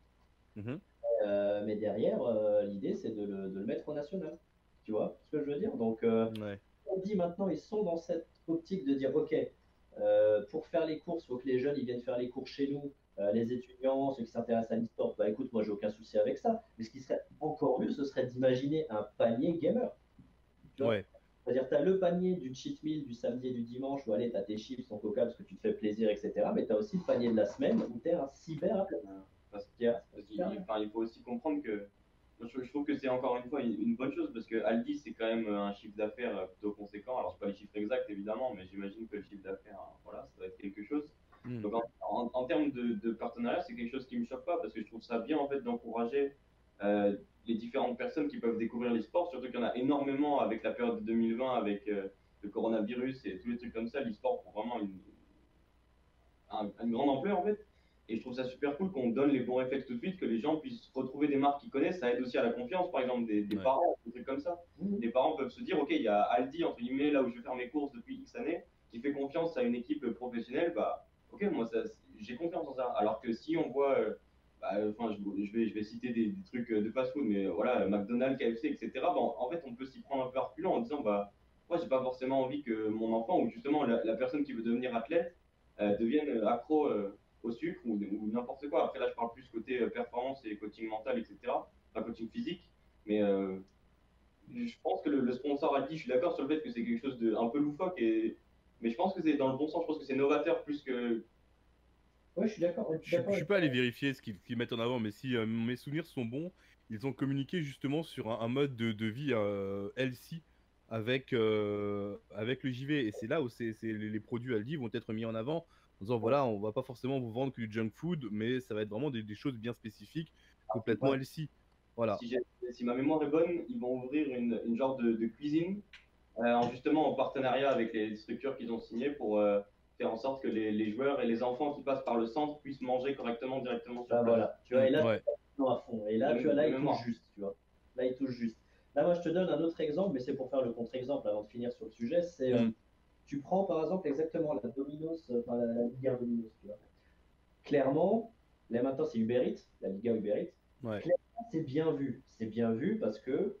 Mais derrière, l'idée, c'est de le mettre au national. Tu vois ce que je veux dire? Donc, on dit maintenant, ils sont dans cette optique de dire, OK, pour faire les courses, il faut que les jeunes ils viennent faire les courses chez nous, les étudiants, ceux qui s'intéressent à l'e-sport. Bah écoute, moi, j'ai aucun souci avec ça. Mais ce qui serait encore mieux, ce serait d'imaginer un panier gamer. Tu vois? C'est-à-dire, tu as le panier du cheat meal du samedi et du dimanche où allez, tu as tes chips, ton coca parce que tu te fais plaisir, etc. Mais tu as aussi le panier de la semaine où tu es un cyber athlète. Il faut aussi comprendre que je trouve que c'est encore une fois une bonne chose parce que Aldi c'est quand même un chiffre d'affaires plutôt conséquent. Alors, je sais pas les chiffres exacts évidemment, mais j'imagine que le chiffre d'affaires, voilà, ça doit être quelque chose. Donc, en termes de partenariat, c'est quelque chose qui me choque pas parce que je trouve ça bien en fait d'encourager les différentes personnes qui peuvent découvrir l'e-sport, surtout qu'il y en a énormément avec la période de 2020, avec le coronavirus et tous les trucs comme ça. L'e-sport prend vraiment une grande ampleur en fait. Et je trouve ça super cool qu'on donne les bons réflexes tout de suite, que les gens puissent retrouver des marques qu'ils connaissent. Ça aide aussi à la confiance, par exemple, des parents, des trucs comme ça. Les parents peuvent se dire, OK, il y a Aldi, entre guillemets, là où je vais faire mes courses depuis X années, qui fait confiance à une équipe professionnelle. Bah, OK, moi, j'ai confiance en ça. Alors que si on voit, je vais citer des trucs de fast-food, mais voilà, McDonald's, KFC, etc. Bon, en fait, on peut s'y prendre un peu à reculons en disant, bah, moi, j'ai pas forcément envie que mon enfant, ou justement la personne qui veut devenir athlète, devienne accro au sucre ou n'importe quoi. Après, là, je parle plus côté performance et coaching mental, etc. Enfin, coaching physique. Mais je pense que le sponsor a dit, je suis d'accord sur le fait que c'est quelque chose de un peu loufoque, mais je pense que c'est dans le bon sens. Je pense que c'est novateur plus que. Ouais, je suis d'accord. Je suis pas allé vérifier ce qu'ils mettent en avant, mais si mes souvenirs sont bons, ils ont communiqué justement sur un mode de vie healthy avec le JV. Et c'est là où les produits Aldi vont être mis en avant en disant voilà, on va pas forcément vous vendre que du junk food, mais ça va être vraiment des choses bien spécifiques, complètement healthy. Voilà. Si ma mémoire est bonne, ils vont ouvrir une genre de cuisine, justement en partenariat avec les structures qu'ils ont signées pour faire en sorte que les joueurs et les enfants qui passent par le centre puissent manger correctement directement sur place. Voilà, tu vois, et là, à fond. Et là, tu vois, là, il touche juste, tu vois. Là, il touche juste. Là, moi, je te donne un autre exemple, mais c'est pour faire le contre-exemple avant de finir sur le sujet. C'est, tu prends par exemple exactement la Domino's, enfin la Ligue 1 Domino's, tu vois. Clairement, là maintenant, c'est Uber Eats, la Liga Uber Eats. Clairement, c'est bien vu. C'est bien vu parce que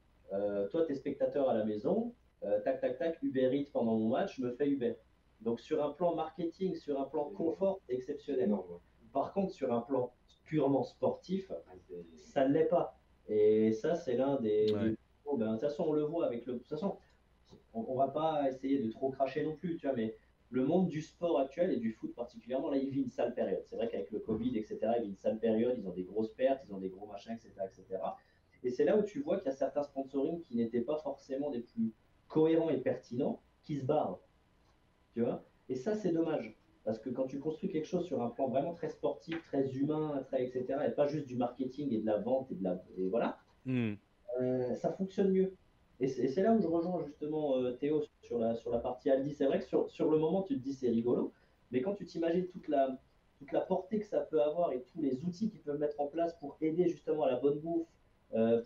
toi, tu es spectateur à la maison, tac, tac, tac, Uber Eats pendant mon match, je me fais Uber. Donc, sur un plan marketing, sur un plan confort, c'est exceptionnel. Par contre, sur un plan purement sportif, ça ne l'est pas. Et ça, c'est l'un des. De toute façon, on le voit avec le. De toute façon, on ne va pas essayer de trop cracher non plus, tu vois, mais le monde du sport actuel et du foot particulièrement, là, il vit une sale période. C'est vrai qu'avec le Covid, etc., il vit une sale période, ils ont des grosses pertes, ils ont des gros machins, etc., etc. Et c'est là où tu vois qu'il y a certains sponsorings qui n'étaient pas forcément des plus cohérent et pertinent qui se barre. Tu vois? Et ça, c'est dommage. Parce que quand tu construis quelque chose sur un plan vraiment très sportif, très humain, très, etc., et pas juste du marketing et de la vente et voilà, Hmm. ça fonctionne mieux. Et c'est là où je rejoins justement Théo sur la partie Aldi. C'est vrai que sur le moment, tu te dis c'est rigolo, mais quand tu t'imagines toute la portée que ça peut avoir et tous les outils qu'ils peuvent mettre en place pour aider justement à la bonne bouffe,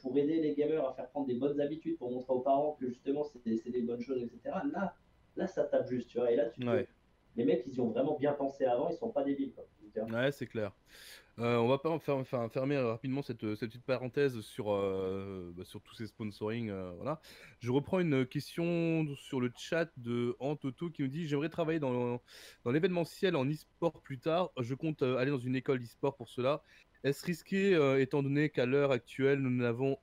pour aider les gamers à faire prendre des bonnes habitudes, pour montrer aux parents que justement c'est des bonnes choses, etc. Là, ça tape juste, tu vois. Et là, tu te dis, Ouais. les mecs, ils y ont vraiment bien pensé avant, ils sont pas débiles, quoi. Ouais, c'est clair. On va pas fermer rapidement cette petite parenthèse sur tous ces sponsoring. Voilà. Je reprends une question sur le chat de Antoto qui nous dit: J'aimerais travailler dans l'événementiel en e-sport plus tard. Je compte aller dans une école e-sport pour cela. Est-ce risqué étant donné qu'à l'heure actuelle, nous n'avons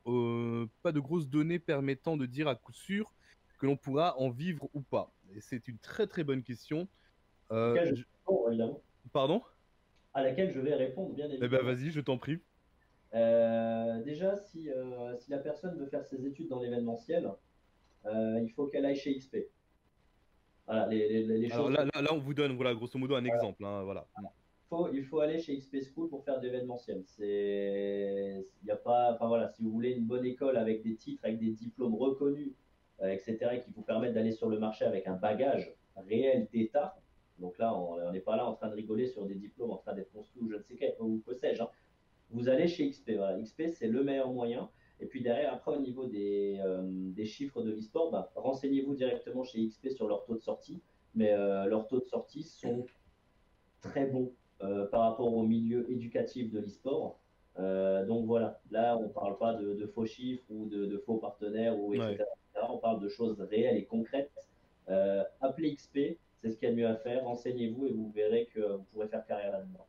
pas de grosses données permettant de dire à coup sûr que l'on pourra en vivre ou pas? Et c'est une très très bonne question. À laquelle je Je- vais répondre, évidemment. Pardon? À laquelle je vais répondre, bien Eh ben évidemment. vas-y, je t'en prie. Déjà, si la personne veut faire ses études dans l'événementiel, il faut qu'elle aille chez XP. Voilà, les Alors choses là, on vous donne, voilà, grosso modo, un exemple, hein, voilà. il faut aller chez XP School pour faire de l'événementiel. Il y a pas, enfin voilà, si vous voulez une bonne école avec des titres, avec des diplômes reconnus, etc., et qui vous permettent d'aller sur le marché avec un bagage réel d'État. Donc là, on n'est pas là en train de rigoler sur des diplômes en train d'être construits ou je ne sais quoi, ou que sais-je, hein. Vous allez chez XP. Voilà. XP, c'est le meilleur moyen. Et puis derrière, après, au niveau des chiffres de l'e-sport, bah, renseignez-vous directement chez XP sur leur taux de sortie. Mais leurs taux de sortie sont très bons par rapport au milieu éducatif de l'e-sport. Donc voilà, là, on ne parle pas de faux chiffres ou de faux partenaires, ou Ouais. etc. On parle de choses réelles et concrètes. Appelez XP, c'est ce qu'il y a de mieux à faire. Renseignez-vous et vous verrez que vous pourrez faire carrière là-dedans.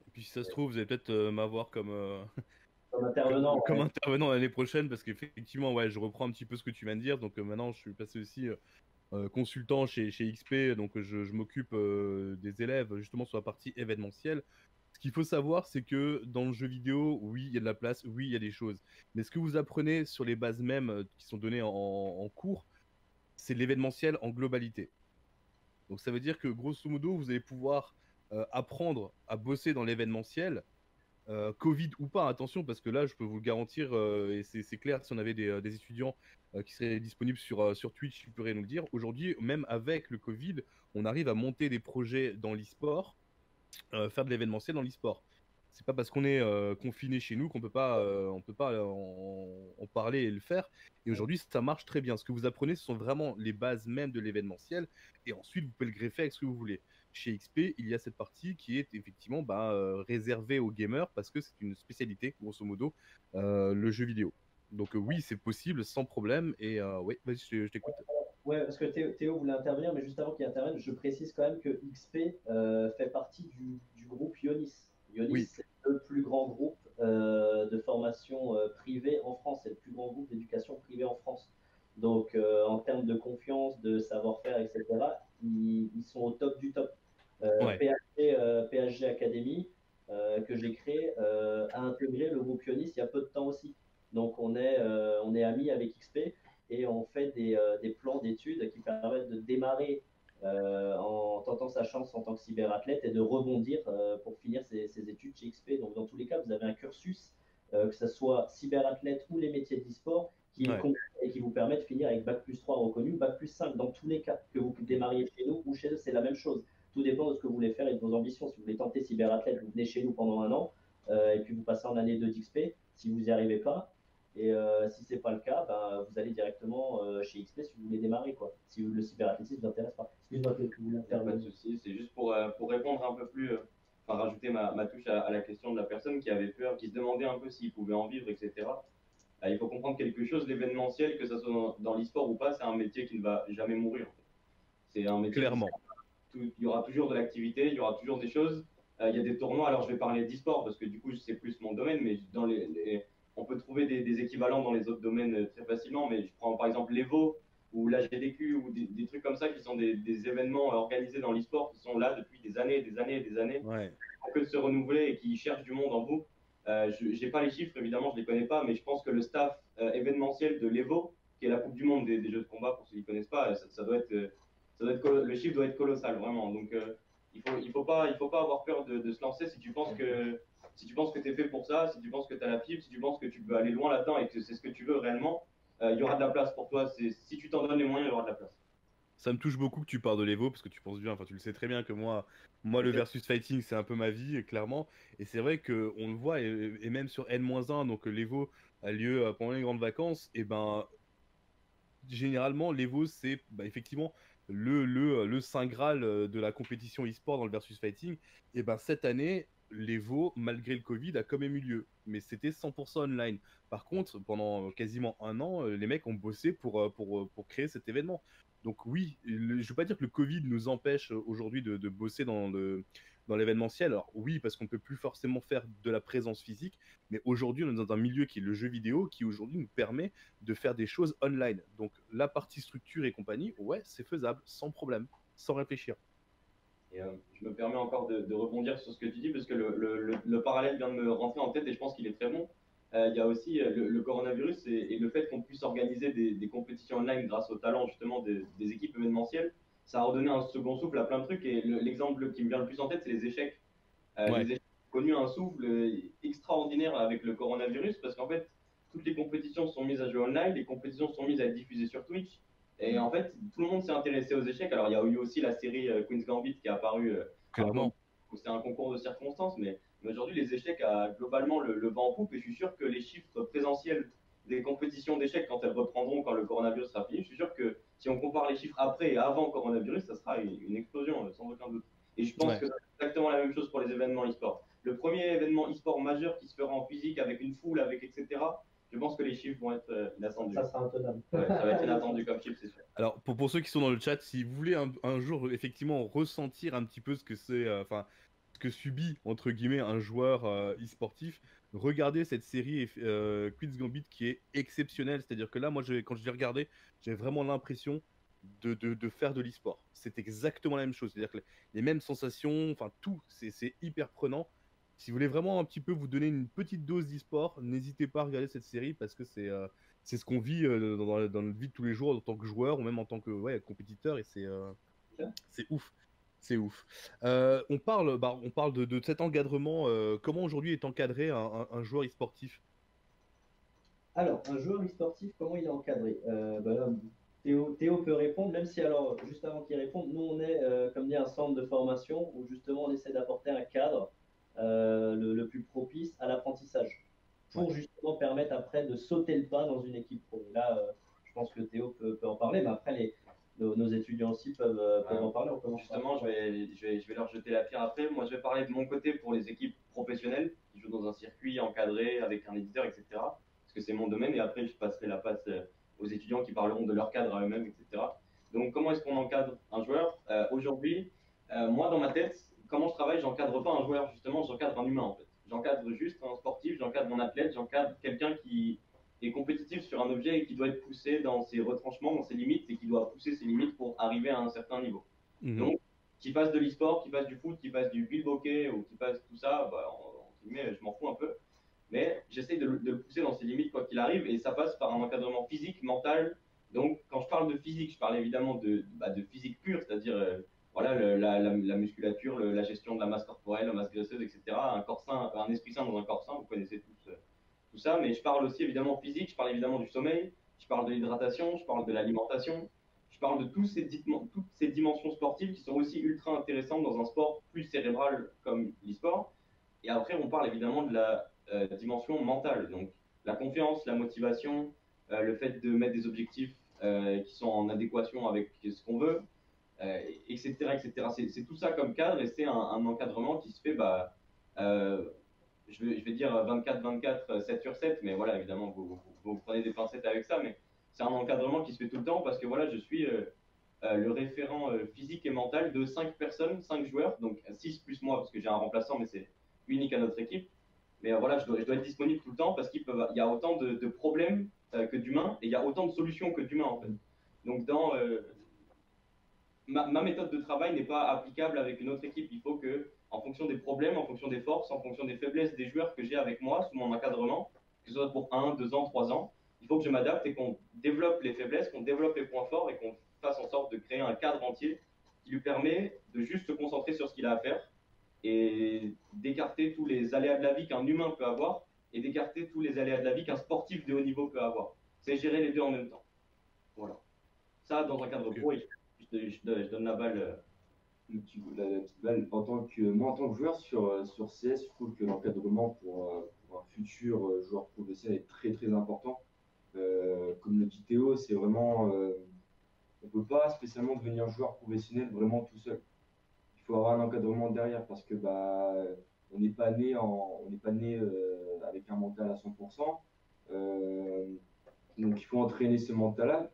Et puis si ça se trouve, vous allez peut-être m'avoir comme, Comme intervenant, comme ouais. intervenant l'année prochaine, parce qu'effectivement, ouais, je reprends un petit peu ce que tu viens de dire. Donc maintenant, je suis passé aussi consultant chez XP, donc je m'occupe des élèves justement sur la partie événementielle. Ce qu'il faut savoir, c'est que dans le jeu vidéo, oui, il y a de la place, oui, il y a des choses. Mais ce que vous apprenez sur les bases mêmes qui sont données en cours, c'est l'événementiel en globalité. Donc ça veut dire que grosso modo, vous allez pouvoir apprendre à bosser dans l'événementiel, Covid ou pas, attention, parce que là, je peux vous le garantir, et c'est clair, si on avait des étudiants qui seraient disponibles sur Twitch, ils pourraient nous le dire. Aujourd'hui, même avec le Covid, on arrive à monter des projets dans l'e-sport, faire de l'événementiel dans l'e-sport. C'est pas parce qu'on est confiné chez nous qu'on peut pas en parler et le faire. Et aujourd'hui, ça marche très bien. Ce que vous apprenez, ce sont vraiment les bases même de l'événementiel. Et ensuite, vous pouvez le greffer avec ce que vous voulez. Chez XP, il y a cette partie qui est effectivement réservée aux gamers parce que c'est une spécialité, grosso modo, le jeu vidéo. Donc oui, c'est possible sans problème. Et oui, vas-y, je t'écoute. Ouais, parce que Théo voulait intervenir, mais juste avant qu'il intervienne, je précise quand même que XP fait partie du groupe Ionis. Ionis, Oui, c'est le plus grand groupe de formation privée en France, c'est le plus grand groupe d'éducation privée en France. Donc, en termes de confiance, de savoir-faire, etc., ils sont au top du top. ouais, PHG Academy, que j'ai créé, a intégré le groupe Ionis il y a peu de temps aussi. Donc, on est amis avec XP et on fait des plans d'études qui permettent de démarrer en tentant sa chance en tant que cyberathlète et de rebondir pour finir ses études chez XP. Donc, dans tous les cas, vous avez un cursus, que ce soit cyberathlète ou les métiers d'e-sport, qui est ouais, complet et qui vous permet de finir avec Bac+3 reconnu, Bac+5 dans tous les cas. Que vous démarriez chez nous ou chez eux, c'est la même chose. Tout dépend de ce que vous voulez faire et de vos ambitions. Si vous voulez tenter cyberathlète, vous venez chez nous pendant un an et puis vous passez en année 2 d'XP. Si vous n'y arrivez pas, et si c'est pas le cas, ben, vous allez directement chez XP si vous voulez démarrer, quoi. Si le cyberathlétisme vous intéresse pas. Excuse-moi, que vous voulez Il n'y a pas de intervenir. souci, c'est juste pour répondre un peu plus, enfin rajouter ma touche à la question de la personne qui avait peur, qui se demandait un peu s'il pouvait en vivre, etc. Il faut comprendre quelque chose, l'événementiel, que ce soit dans l'e-sport ou pas, c'est un métier qui ne va jamais mourir. En fait. C'est un métier clairement. il y aura toujours de l'activité, il y aura toujours des choses. Il y a des tournois, alors je vais parler d'e-sport parce que du coup c'est plus mon domaine, mais on peut trouver des équivalents dans les autres domaines très facilement, mais je prends par exemple l'Evo ou la GDQ ou des trucs comme ça qui sont des événements organisés dans l'e-sport qui sont là depuis des années, des années, des années, Ouais, que de se renouveler et qui cherchent du monde en boucle. Je n'ai pas les chiffres, évidemment, je ne les connais pas, mais je pense que le staff événementiel de l'Evo qui est la Coupe du Monde des jeux de combat, pour ceux qui ne connaissent pas, ça doit être, le chiffre doit être colossal, vraiment. Donc, il faut pas avoir peur de se lancer si tu penses que tu es fait pour ça, si tu penses que tu as la fibre, si tu penses que tu peux aller loin là-dedans et que c'est ce que tu veux réellement, il y aura de la place pour toi. Si tu t'en donnes les moyens, il y aura de la place. Ça me touche beaucoup que tu parles de l'Evo parce que tu penses bien, enfin tu le sais très bien que moi le versus fighting c'est un peu ma vie clairement et c'est vrai que on le voit et même sur N-1 donc l'Evo a lieu pendant les grandes vacances et ben généralement l'Evo c'est effectivement le saint graal de la compétition e-sport dans le versus fighting et ben cette année l'Evo malgré le Covid a quand même eu lieu mais c'était 100% online. Par contre pendant quasiment un an les mecs ont bossé pour créer cet événement. Donc oui, je ne veux pas dire que le Covid nous empêche aujourd'hui de bosser dans l'événementiel. Alors oui, parce qu'on ne peut plus forcément faire de la présence physique, mais aujourd'hui on est dans un milieu qui est le jeu vidéo, qui aujourd'hui nous permet de faire des choses online. Donc la partie structure et compagnie, ouais, c'est faisable, sans problème, sans réfléchir. Et je me permets encore de rebondir sur ce que tu dis, parce que le parallèle vient de me rentrer en tête et je pense qu'il est très bon. Il y a aussi le coronavirus et le fait qu'on puisse organiser des compétitions online grâce au talent justement des équipes événementielles. Ça a redonné un second souffle à plein de trucs et l'exemple qui me vient le plus en tête, c'est les échecs. Ouais. Les échecs ont connu un souffle extraordinaire avec le coronavirus parce qu'en fait, toutes les compétitions sont mises à jouer online, les compétitions sont mises à être diffusées sur Twitch. Et en fait, tout le monde s'est intéressé aux échecs. Alors, il y a eu aussi la série Queen's Gambit qui est apparue Clairement. c'est un concours de circonstances, mais aujourd'hui, les échecs a globalement le vent en poupe et je suis sûr que les chiffres présentiels des compétitions d'échecs, quand elles reprendront, quand le coronavirus sera fini, je suis sûr que si on compare les chiffres après et avant coronavirus, ça sera une explosion, sans aucun doute. Et je pense que c'est exactement la même chose pour les événements e-sport. Le premier événement e-sport majeur qui se fera en physique avec une foule, avec etc., je pense que les chiffres vont être inattendus. Ça sera intenable. Ouais, ça va être inattendu comme chiffre, c'est sûr. Alors, pour ceux qui sont dans le chat, si vous voulez un jour effectivement ressentir un petit peu ce que c'est, ce que subit entre guillemets un joueur e-sportif, regardez cette série Queen's Gambit qui est exceptionnelle. C'est-à-dire que là, moi, quand je l'ai regardé, j'avais vraiment l'impression de faire de l'e-sport. C'est exactement la même chose. C'est-à-dire que les mêmes sensations, enfin tout, c'est hyper prenant. Si vous voulez vraiment un petit peu vous donner une petite dose d'e-sport, n'hésitez pas à regarder cette série parce que c'est ce qu'on vit dans notre vie de tous les jours en tant que joueur ou même en tant que compétiteur et c'est ouf. C'est ouf. On parle de cet encadrement. Comment aujourd'hui est encadré un joueur e-sportif? Alors, un joueur e-sportif, comment il est encadré? Là, Théo peut répondre, même si, alors, juste avant qu'il réponde, nous, on est, comme dit, un centre de formation où justement on essaie d'apporter un cadre le plus propice à l'apprentissage pour justement permettre après de sauter le pas dans une équipe pro. Et là, je pense que Théo peut en parler, mais après, nos étudiants aussi peuvent en parler. Justement, je vais leur jeter la pierre après. Moi, je vais parler de mon côté pour les équipes professionnelles qui jouent dans un circuit encadré avec un éditeur, etc. Parce que c'est mon domaine. Et après, je passerai la passe aux étudiants qui parleront de leur cadre à eux-mêmes, etc. Donc, comment est-ce qu'on encadre un joueur? Aujourd'hui, moi, dans ma tête, comment je travaille, j'encadre pas un joueur, justement, j'encadre un humain, en fait. J'encadre juste un sportif, j'encadre un athlète, j'encadre quelqu'un qui est compétitif sur un objet et qui doit être poussé dans ses retranchements, dans ses limites, et qui doit pousser ses limites pour arriver à un certain niveau. Donc, qu'il fasse de l'e-sport, qu'il fasse du foot, qu'il fasse du field hockey ou qu'il fasse tout ça, je m'en fous un peu. Mais j'essaie de le pousser dans ses limites quoi qu'il arrive, et ça passe par un encadrement physique, mental. Donc, quand je parle de physique, je parle évidemment de physique pure, c'est-à-dire la musculature, la gestion de la masse corporelle, la masse graisseuse, etc. Un corps sain, un esprit sain dans un corps sain, vous connaissez tous tout ça, mais je parle aussi évidemment physique, je parle évidemment du sommeil, je parle de l'hydratation, je parle de l'alimentation, je parle de toutes ces dimensions sportives qui sont aussi ultra intéressantes dans un sport plus cérébral comme l'e-sport. Et après, on parle évidemment de la dimension mentale, donc la confiance, la motivation, le fait de mettre des objectifs qui sont en adéquation avec ce qu'on veut, etc. etc. C'est tout ça comme cadre et c'est un encadrement qui se fait je vais dire 24-24, 7 sur 7, mais voilà, évidemment, vous prenez des pincettes avec ça, mais c'est un encadrement qui se fait tout le temps parce que voilà, je suis le référent physique et mental de 5 personnes, 5 joueurs, donc 6 plus moi parce que j'ai un remplaçant, mais c'est unique à notre équipe. Mais voilà, je dois être disponible tout le temps parce qu'il y a autant de problèmes que d'humains et il y a autant de solutions que d'humains en fait. Donc, ma méthode de travail n'est pas applicable avec une autre équipe. Il faut que, en fonction des problèmes, en fonction des forces, en fonction des faiblesses des joueurs que j'ai avec moi, sous mon encadrement, que ce soit pour 1, 2 ans, 3 ans, Il faut que je m'adapte et qu'on développe les faiblesses, qu'on développe les points forts et qu'on fasse en sorte de créer un cadre entier qui lui permet de juste se concentrer sur ce qu'il a à faire et d'écarter tous les aléas de la vie qu'un humain peut avoir et d'écarter tous les aléas de la vie qu'un sportif de haut niveau peut avoir. C'est gérer les deux en même temps. Voilà. Ça, dans un cadre pro, je donne la balle. La petite balle. Moi, en tant que joueur sur CS, je trouve que l'encadrement pour un futur joueur professionnel est très très important. Comme le dit Théo, c'est vraiment. On peut pas spécialement devenir joueur professionnel vraiment tout seul. Il faut avoir un encadrement derrière parce que on n'est pas né avec un mental à 100%. Donc il faut entraîner ce mental.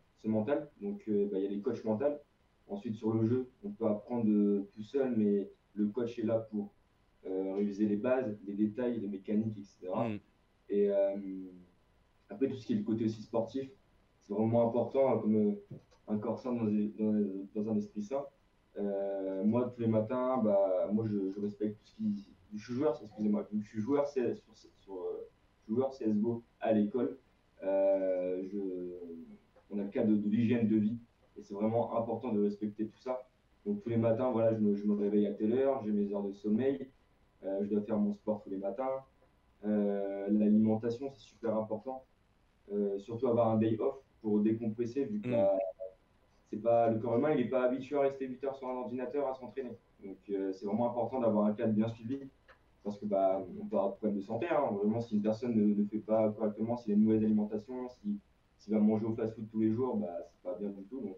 Donc il y a les coachs mentaux. Ensuite sur le jeu, on peut apprendre tout seul, mais le coach est là pour réviser les bases, les détails, les mécaniques, etc. Et après tout ce qui est le côté aussi sportif, c'est vraiment important, comme un corps sain dans un esprit sain. Moi, tous les matins, moi, je respecte tout ce qui. Je suis joueur, excusez-moi, je suis joueur, joueur CSGO à l'école. On a le cas de l'hygiène de vie et c'est vraiment important de respecter tout ça. Donc, tous les matins, voilà, je me réveille à telle heure, j'ai mes heures de sommeil, je dois faire mon sport tous les matins. L'alimentation, c'est super important. Surtout avoir un day off pour décompresser, vu que le corps humain, il n'est pas habitué à rester 8 heures sur un ordinateur à s'entraîner. Donc, c'est vraiment important d'avoir un cadre bien suivi parce que on peut avoir des problèmes de santé. Hein. Vraiment, si une personne ne fait pas correctement, s'il a une mauvaise alimentation, s'il va manger au fast-food tous les jours, c'est pas bien du tout. Donc,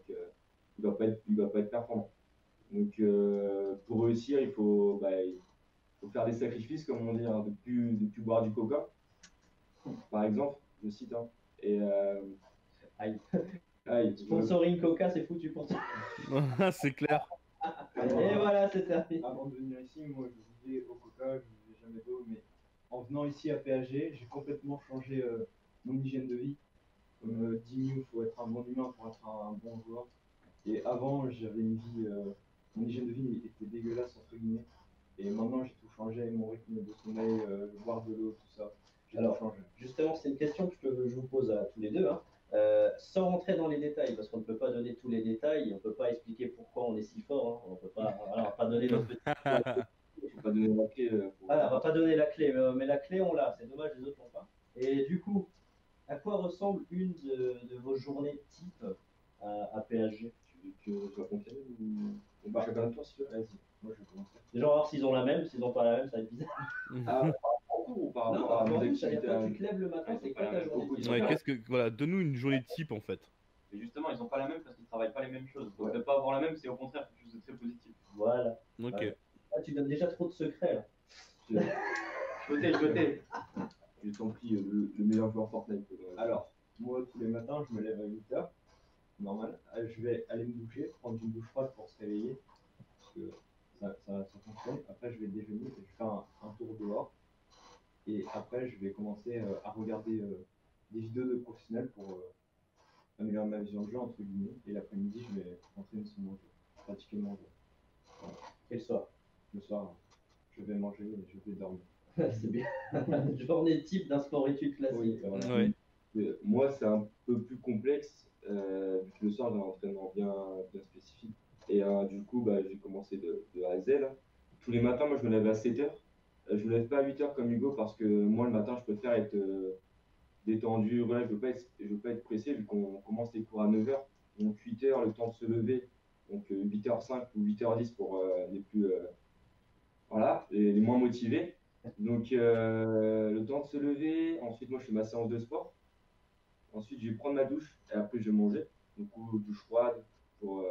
il va pas être performant. Donc, pour réussir, il faut faire des sacrifices, comme on dit, hein, de plus boire du coca, par exemple, je cite. Hein. Et Aïe. aïe, Sponsoring Coca, c'est foutu pour ça. C'est clair. Et voilà, c'est terminé. Avant de venir ici, moi je vivais au Coca, je ne buvais jamais d'eau, mais en venant ici à PAG, j'ai complètement changé mon hygiène de vie. Comme dit Miu, il faut être un bon humain pour être un bon joueur. Et avant, j'avais une vie, mon hygiène de vie était dégueulasse, entre guillemets. Et maintenant, j'ai tout changé, mon rythme de sommeil, boire de l'eau, tout ça. J'ai tout changé. Justement, c'est une question que je vous pose à tous les deux. Hein. Sans rentrer dans les détails, parce qu'on ne peut pas donner tous les détails, on ne peut pas expliquer pourquoi on est si fort. Hein. On ne peut pas, on va pas donner notre petit. faut pas donner la clé. Voilà, on va pas donner la clé, mais la clé on l'a. C'est dommage, les autres l'ont pas. Et du coup, à quoi ressemble une de vos journées type à PSG? Tu veux que je sois confirmé ou chacun de toi si tu veux? Vas-y, moi je vais commencer. Déjà, on va voir s'ils ont la même. S'ils n'ont pas la même, ça va être bizarre. Par rapport ou par rapport à nos activités? Quand tu te lèves le matin, c'est quoi ta journée type? Voilà, donne-nous une journée type en fait. Et justement, ils n'ont pas la même parce qu'ils ne travaillent pas les mêmes choses. Donc, ne pas avoir la même, c'est au contraire quelque chose de très positif. Voilà. Ok. Voilà. Ah, tu donnes déjà trop de secrets là. Je t'ai. Je t'en prie, le meilleur joueur Fortnite. Alors, moi tous les matins, je me lève à 8 h, normal. Je vais aller me doucher, prendre une douche froide pour se réveiller, parce que ça fonctionne. Après, je vais déjeuner, je vais faire un tour dehors. Et après, je vais commencer à regarder des vidéos de professionnels pour améliorer ma vision de jeu, entre guillemets. Et l'après-midi, je vais entraîner sur mon jeu, pratiquer mon jeu. Voilà. Et le soir? Le soir, je vais manger et je vais dormir. C'est bien. Journée type d'un sport-études classique. Oui, voilà. Ouais. Moi, c'est un peu plus complexe, vu que le soir, j'ai un entraînement bien spécifique. Et du coup, j'ai commencé de A à Z. Là. Tous les matins, moi, je me lève à 7 h. Je me lève pas à 8 h comme Hugo, parce que moi, le matin, je préfère être détendu. Voilà, je veux pas être pressé, vu qu'on commence les cours à 9 h. Donc 8 h, le temps de se lever. Donc 8h05 ou 8h10 pour les plus... voilà, les moins motivés. Donc, le temps de se lever. Ensuite, moi, je fais ma séance de sport. Ensuite, je vais prendre ma douche et après, je vais manger. Du coup, douche froide pour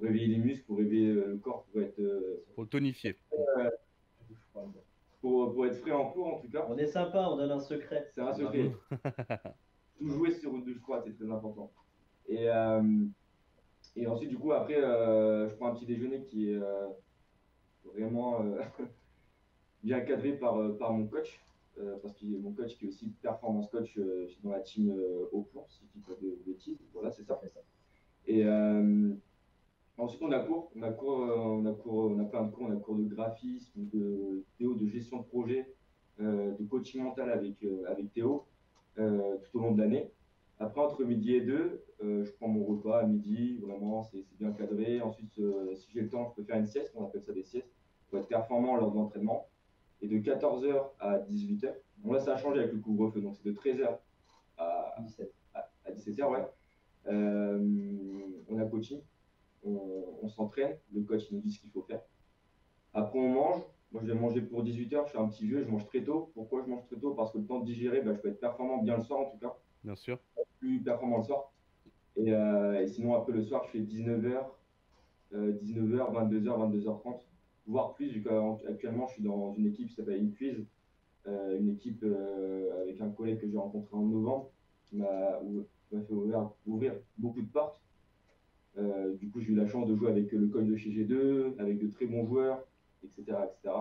réveiller les muscles, pour réveiller le corps, pour être Pour le tonifier. Douche froide. pour être frais en cours, en tout cas. On est sympa, on donne un secret. C'est un secret. Tout jouer sur une douche froide, c'est très important. Et ensuite, du coup, après, je prends un petit déjeuner qui est vraiment bien cadré par mon coach, parce qu'il est mon coach qui est aussi performance coach dans la team au plomb, si je dis pas de bêtises. Voilà, c'est ça. Et ensuite, on a cours. On a plein de cours. On a cours de graphisme, de Théo, de gestion de projet, de coaching mental avec Théo tout au long de l'année. Après, entre midi et 2, je prends mon repas à midi, vraiment, c'est bien cadré. Ensuite, si j'ai le temps, je peux faire une sieste, on appelle ça des siestes, pour être performant lors de l'entraînement. Et de 14h à 18h, bon là ça a changé avec le couvre-feu, donc c'est de 13h à 17h, ouais. On a coaching, on s'entraîne, le coach il nous dit ce qu'il faut faire. Après on mange, moi je vais manger pour 18h, je suis un petit vieux, je mange très tôt. Pourquoi je mange très tôt? Parce que le temps de digérer, bah, je peux être performant bien le soir en tout cas, Bien sûr. plus performant le soir. Et sinon après le soir je fais 19h, 19h, 22h, 22h30, voire plus, vu qu'actuellement je suis dans une équipe qui s'appelle Inquiz, une équipe avec un collègue que j'ai rencontré en novembre, qui m'a fait ouvrir beaucoup de portes. Du coup, j'ai eu la chance de jouer avec le coach de chez G2, avec de très bons joueurs, etc. etc.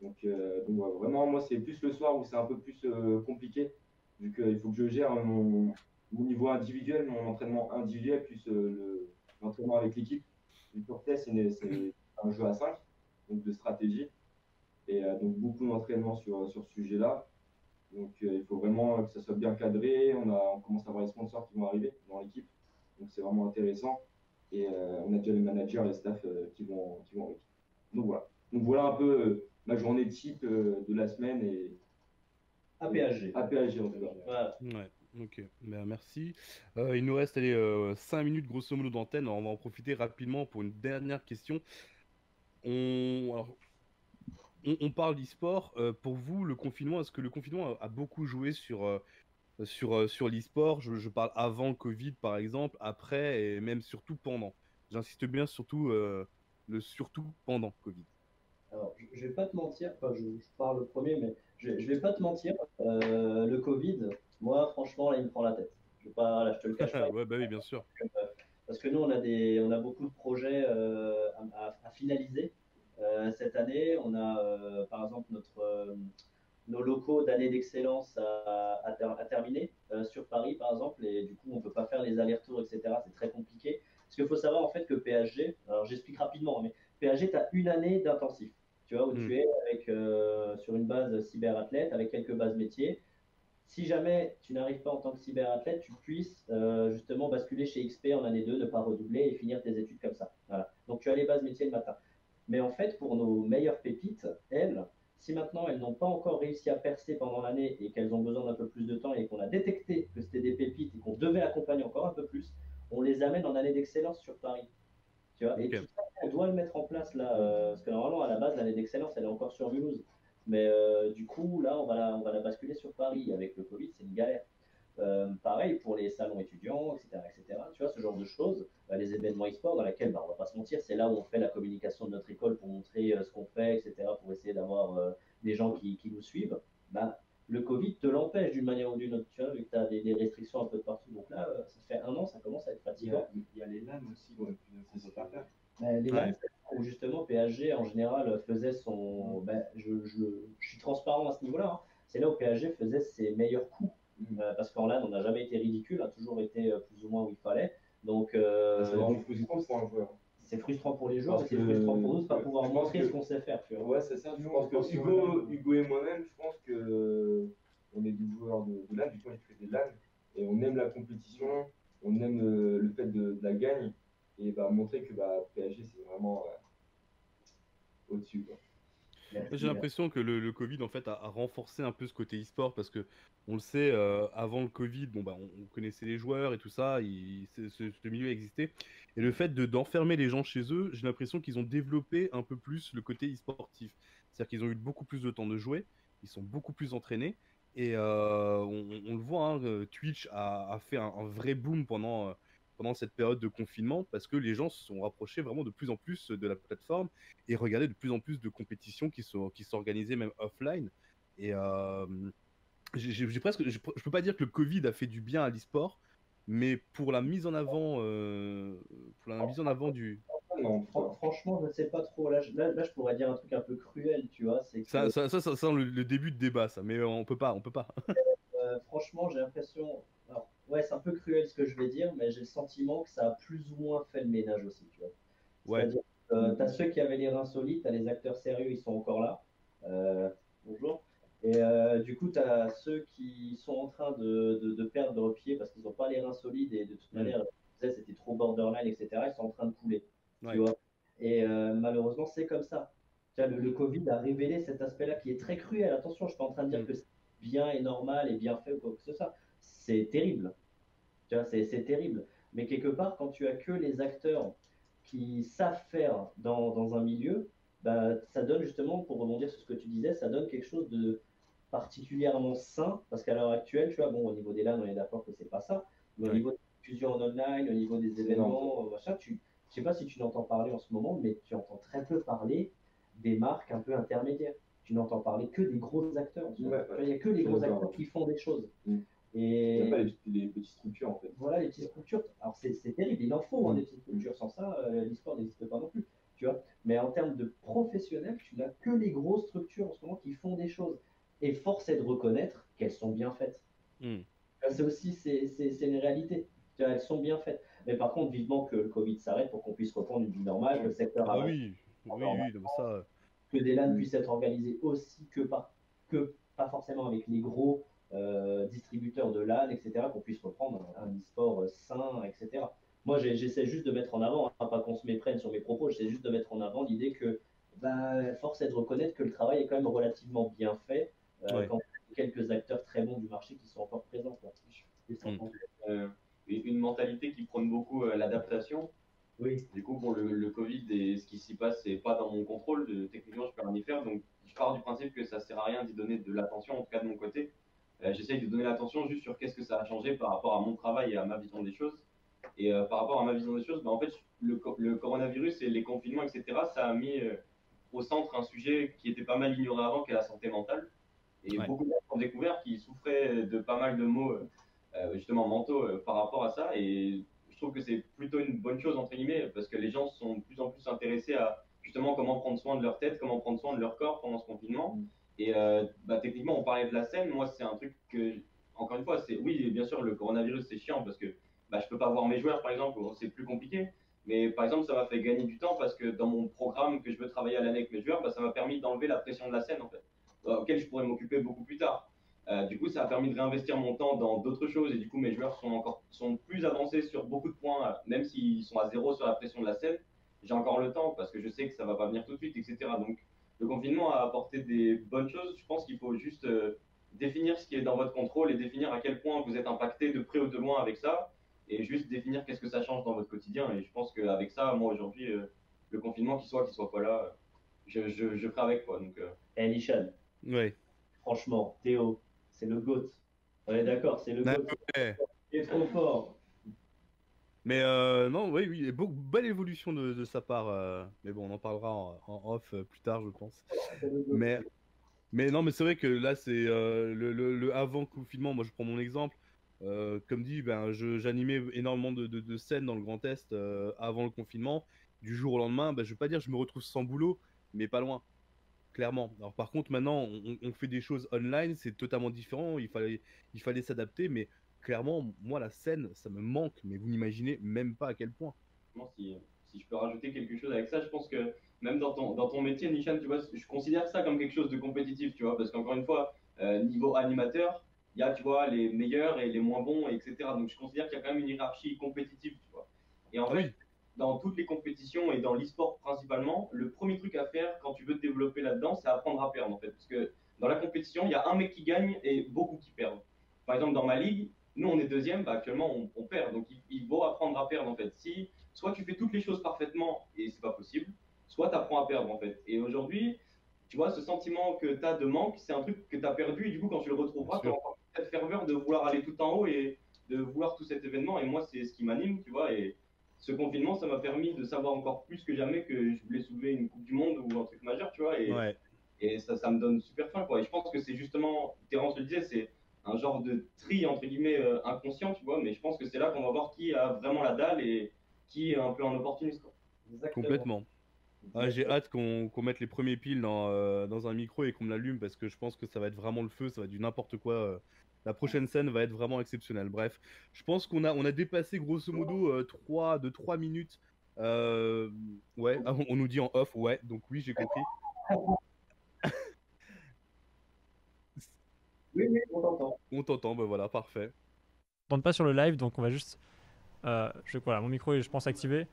Donc voilà, vraiment, moi, c'est plus le soir où c'est un peu plus compliqué, vu qu'il faut que je gère mon niveau individuel, mon entraînement individuel, plus l'entraînement avec l'équipe. Du coup, c'est un jeu à 5, donc de stratégie. Et donc beaucoup d'entraînement sur ce sujet-là. Donc il faut vraiment que ça soit bien cadré. On commence à avoir les sponsors qui vont arriver dans l'équipe. Donc c'est vraiment intéressant. Et on a déjà les managers, les staffs qui vont avec. Donc voilà un peu ma journée type de la semaine et APHG. APHG en tout cas. Voilà. Ouais, ok, ben, merci. Il nous reste allez, 5 minutes grosso modo d'antenne. Alors, on va en profiter rapidement pour une dernière question. Alors, on parle d'e-sport. Pour vous, le confinement, est-ce que le confinement a beaucoup joué sur l'e-sport? Je parle avant le Covid, par exemple, après et même surtout pendant. J'insiste bien surtout le surtout pendant Covid. Alors, je vais pas te mentir, enfin, je parle le premier, mais je vais pas te mentir, le Covid, moi, franchement, là, il me prend la tête. Je vais pas, là, je te le cache pas. Ouais, bah oui, bien sûr. Parce que nous, on a beaucoup de projets à finaliser cette année. On a, par exemple, nos locaux d'année d'excellence à terminer sur Paris, par exemple, et du coup, on ne peut pas faire les allers-retours, etc. C'est très compliqué. Parce qu'il faut savoir, en fait, que PSG, alors j'explique rapidement, mais PSG, tu as une année d'intensif, tu vois, où tu es avec, sur une base cyberathlète, avec quelques bases métiers. Si jamais tu n'arrives pas en tant que cyberathlète, tu puisses justement basculer chez XP en année 2, ne pas redoubler et finir tes études comme ça. Voilà. Donc tu as les bases métiers le matin. Mais en fait, pour nos meilleures pépites, elles, si maintenant elles n'ont pas encore réussi à percer pendant l'année et qu'elles ont besoin d'un peu plus de temps et qu'on a détecté que c'était des pépites et qu'on devait accompagner encore un peu plus, on les amène en année d'excellence sur Paris. Tu vois, et Ok. tout ça, on doit le mettre en place là, parce que normalement, à la base, l'année d'excellence, elle est encore sur Mulhouse. Mais du coup, là, on va la basculer sur Paris. Avec le Covid, c'est une galère. Pareil pour les salons étudiants, etc., etc. Tu vois, ce genre de choses, les événements e-sport dans lesquels, bah, on va pas se mentir, c'est là où on fait la communication de notre école pour montrer ce qu'on fait, etc., pour essayer d'avoir des gens qui nous suivent. Bah, le Covid te l'empêche d'une manière ou d'une autre, tu vois, vu que tu as des restrictions un peu de partout. Donc là, ça fait un an, ça commence à être fatigant. Il y a les LAN aussi, ouais, ça peut pas faire. Les Ouais. LAN, où justement PSG en général faisait son. Ben, je suis transparent à ce niveau-là. Hein. C'est là où PSG faisait ses meilleurs coups. Parce qu'en LAN, on n'a jamais été ridicule, a toujours été plus ou moins où il fallait. Donc, C'est vraiment frustrant pour un joueur. c'est frustrant pour les joueurs, Parce mais c'est que- frustrant pour nous de ne pas pouvoir je pense montrer que- ce qu'on sait faire. Tu vois. Ouais, c'est ça. Je pense que Hugo et moi-même, je pense que on est des joueurs de LAN. Du coup, j'ai fait des LAN et on aime la compétition, on aime le fait de la gagne et bah, montrer que bah, PSG c'est vraiment au-dessus. Quoi. J'ai l'impression que le Covid en fait a renforcé un peu ce côté e-sport parce que on le sait avant le Covid, bon bah on connaissait les joueurs et tout ça, ce milieu existait et le fait d'enfermer les gens chez eux, j'ai l'impression qu'ils ont développé un peu plus le côté e-sportif. C'est-à-dire qu'ils ont eu beaucoup plus de temps de jouer, ils sont beaucoup plus entraînés et on le voit, hein, Twitch a fait un vrai boom pendant cette période de confinement parce que les gens se sont rapprochés vraiment de plus en plus de la plateforme et regarder de plus en plus de compétitions qui s'organisaient même offline. Et j'ai presque, je peux pas dire que le Covid a fait du bien à l'e-sport, mais pour la mise en avant, du. Non, Franchement, je ne sais pas trop. Là, je pourrais dire un truc un peu cruel, tu vois. C'est que Ça sent le début de débat, ça, mais on peut pas. franchement, j'ai l'impression. Alors, ouais, c'est un peu cruel ce que je vais dire, mais j'ai le sentiment que ça a plus ou moins fait le ménage aussi, tu vois. Ouais. C'est-à-dire, tu as ceux qui avaient les reins solides, tu as les acteurs sérieux, ils sont encore là. Bonjour. Et Et du coup, tu as ceux qui sont en train de perdre pied parce qu'ils n'ont pas les reins solides et de toute manière, c'était trop borderline, etc. Ils sont en train de couler. Ouais. Tu vois. Et malheureusement, c'est comme ça. Tu vois, le Covid a révélé cet aspect-là qui est très cruel. Attention, je suis pas en train de dire que c'est bien et normal et bien fait ou quoi que ce soit. C'est terrible. Tu vois, c'est terrible. Mais quelque part, quand tu as que les acteurs qui savent faire dans un milieu, bah, ça donne justement, pour rebondir sur ce que tu disais, ça donne quelque chose de particulièrement sain, parce qu'à l'heure actuelle, tu vois, bon, au niveau des LAN, on est d'accord que c'est pas ça, mais au Ouais. niveau des diffusions en online, au niveau des événements, machin, je sais pas si tu n'entends parler en ce moment, mais tu entends très peu parler des marques un peu intermédiaires. Tu n'entends parler que des gros acteurs. En ce moment. Il n'y a que les gros acteurs qui font des choses. Et il n'y a pas les petites structures en fait. voilà, les petites structures. Alors c'est terrible, il en faut des petites structures. Sans ça, l'e-sport n'existe pas non plus. Tu vois. Mais en termes de professionnels, tu n'as que les grosses structures en ce moment qui font des choses. Et force est de reconnaître qu'elles sont bien faites. C'est aussi c'est une réalité. Tu vois, elles sont bien faites. Mais par contre, vivement que le Covid s'arrête pour qu'on puisse reprendre une vie normale, que le secteur Ah avance. oui, oui, ça. Que des LAN puissent être organisés aussi que pas forcément avec les gros distributeurs de LAN, etc., qu'on puisse reprendre un e-sport sain, etc. Moi, j'essaie juste de mettre en avant, hein, pas qu'on se méprenne sur mes propos, j'essaie juste de mettre en avant l'idée que force est de reconnaître que le travail est quand même relativement bien fait quand il y a quelques acteurs très bons du marché qui sont encore présents. Quoi. Une mentalité qui prône beaucoup l'adaptation. Oui. Du coup, pour le Covid et ce qui s'y passe, c'est pas dans mon contrôle. Techniquement, je peux rien y faire. Donc, je pars du principe que ça sert à rien d'y donner de l'attention, en tout cas de mon côté. J'essaye de donner l'attention juste sur qu'est-ce que ça a changé par rapport à mon travail et à ma vision des choses. Et par rapport à ma vision des choses, en fait, le coronavirus et les confinements, etc., ça a mis au centre un sujet qui était pas mal ignoré avant, qui est la santé mentale. Et beaucoup de gens ont découvert qu'ils souffraient de pas mal de maux, justement, mentaux par rapport à ça. Et je trouve que c'est plutôt une bonne chose, entre guillemets, parce que les gens sont de plus en plus intéressés à, justement, comment prendre soin de leur tête, comment prendre soin de leur corps pendant ce confinement. Et techniquement, on parlait de la scène. Moi, c'est un truc que, encore une fois, oui, bien sûr, le coronavirus, c'est chiant parce que je peux pas voir mes joueurs, par exemple, c'est plus compliqué. Mais par exemple, ça m'a fait gagner du temps parce que dans mon programme que je veux travailler à l'année avec mes joueurs, ça m'a permis d'enlever la pression de la scène, en fait, auquel je pourrais m'occuper beaucoup plus tard. Du coup, ça a permis de réinvestir mon temps dans d'autres choses et du coup, mes joueurs sont plus avancés sur beaucoup de points, même s'ils sont à zéro sur la pression de la scène. J'ai encore le temps parce que je sais que ça va pas venir tout de suite, etc. Donc, le confinement a apporté des bonnes choses. Je pense qu'il faut juste définir ce qui est dans votre contrôle et définir à quel point vous êtes impacté de près ou de loin avec ça et juste définir qu'est-ce que ça change dans votre quotidien. Et je pense qu'avec ça, moi aujourd'hui, le confinement, qu'il soit pas là, je ferai avec quoi. Donc, Nishan. Ouais. Franchement, Théo, c'est le GOAT. On est d'accord, c'est le GOAT. Il est trop fort. Mais non, oui, belle évolution de sa part. Mais bon, on en parlera en off plus tard, je pense. Mais non, mais c'est vrai que là, c'est le avant confinement. Moi, je prends mon exemple. Comme dit, j'animais énormément de scènes dans le Grand Est avant le confinement. Du jour au lendemain, je vais pas dire que je me retrouve sans boulot, mais pas loin. Clairement. Alors par contre, maintenant, on fait des choses online, c'est totalement différent. Il fallait s'adapter, mais clairement, moi, la scène, ça me manque. Mais vous n'imaginez même pas à quel point. Si je peux rajouter quelque chose avec ça, je pense que même dans ton métier, Nishan, tu vois, je considère ça comme quelque chose de compétitif, tu vois, parce qu'encore une fois, niveau animateur, il y a, tu vois, les meilleurs et les moins bons, etc. Donc je considère qu'il y a quand même une hiérarchie compétitive, tu vois. Et en fait, dans toutes les compétitions et dans l'e-sport principalement, le premier truc à faire quand tu veux te développer là-dedans, c'est apprendre à perdre en fait. Parce que dans la compétition, il y a un mec qui gagne et beaucoup qui perdent. Par exemple, dans ma ligue, nous on est deuxième, actuellement on perd. Donc il faut apprendre à perdre en fait. Si soit tu fais toutes les choses parfaitement et c'est pas possible, soit tu apprends à perdre en fait. Et aujourd'hui, tu vois, ce sentiment que tu as de manque, c'est un truc que tu as perdu et du coup, quand tu le retrouveras, tu as encore cette ferveur de vouloir aller tout en haut et de vouloir tout cet événement. Et moi, c'est ce qui m'anime, tu vois. Et ce confinement, ça m'a permis de savoir encore plus que jamais que je voulais soulever une Coupe du Monde ou un truc majeur, tu vois. Et ça me donne super faim, quoi. Et je pense que c'est justement, Terence le disait, c'est un genre de tri, entre guillemets, inconscient, tu vois. Mais je pense que c'est là qu'on va voir qui a vraiment la dalle et qui est un peu un opportuniste, quoi. Exactement. Complètement. Ah, j'ai hâte qu'on mette les premiers piles dans un micro et qu'on me l'allume parce que je pense que ça va être vraiment le feu, ça va être du n'importe quoi. La prochaine scène va être vraiment exceptionnelle. Bref, je pense qu'on a dépassé grosso modo 3 minutes. Ouais, on nous dit en off, ouais, donc oui, j'ai compris. Oui, oui, on t'entend. On t'entend, bah voilà, parfait. T'entends pas sur le live, donc on va juste. Voilà, mon micro est, je pense, activé.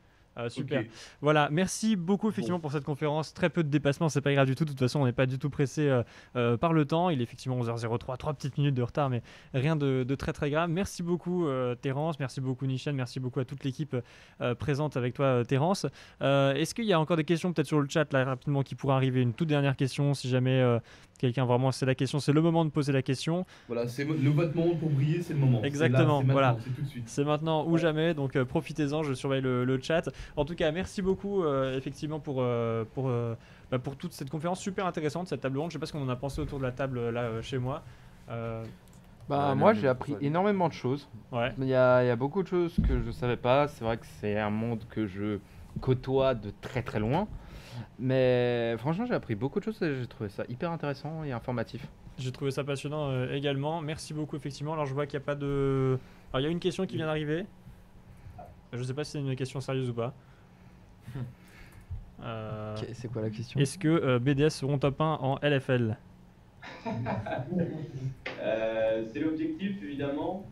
Super. Ok. Voilà, merci beaucoup effectivement pour cette conférence. Très peu de dépassement, c'est pas grave du tout. De toute façon, on n'est pas du tout pressé par le temps. Il est effectivement 11h03, 3 petites minutes de retard, mais rien de très très grave. Merci beaucoup Terence, merci beaucoup Nishan, merci beaucoup à toute l'équipe présente avec toi Terence. Est-ce qu'il y a encore des questions peut-être sur le chat là rapidement qui pourraient arriver? Une toute dernière question si jamais quelqu'un vraiment c'est la question, c'est le moment de poser la question. Voilà, c'est votre moment pour briller, c'est le moment. Exactement, C'est là, c'est voilà. maintenant, c'est tout de suite. C'est maintenant ou jamais, donc profitez-en, je surveille le chat. En tout cas, merci beaucoup effectivement pour toute cette conférence super intéressante, cette table ronde. Je sais pas ce qu'on en a pensé autour de la table là chez moi. Moi, j'ai appris énormément de choses. Ouais. Il y a beaucoup de choses que je savais pas. C'est vrai que c'est un monde que je côtoie de très très loin. Mais franchement, j'ai appris beaucoup de choses et j'ai trouvé ça hyper intéressant et informatif. J'ai trouvé ça passionnant également. Merci beaucoup effectivement. Alors je vois qu'il n'y a pas de... Alors il y a une question qui vient d'arriver. Je sais pas si c'est une question sérieuse ou pas. C'est quoi la question? Est-ce que BDS seront top 1 en LFL? C'est l'objectif évidemment,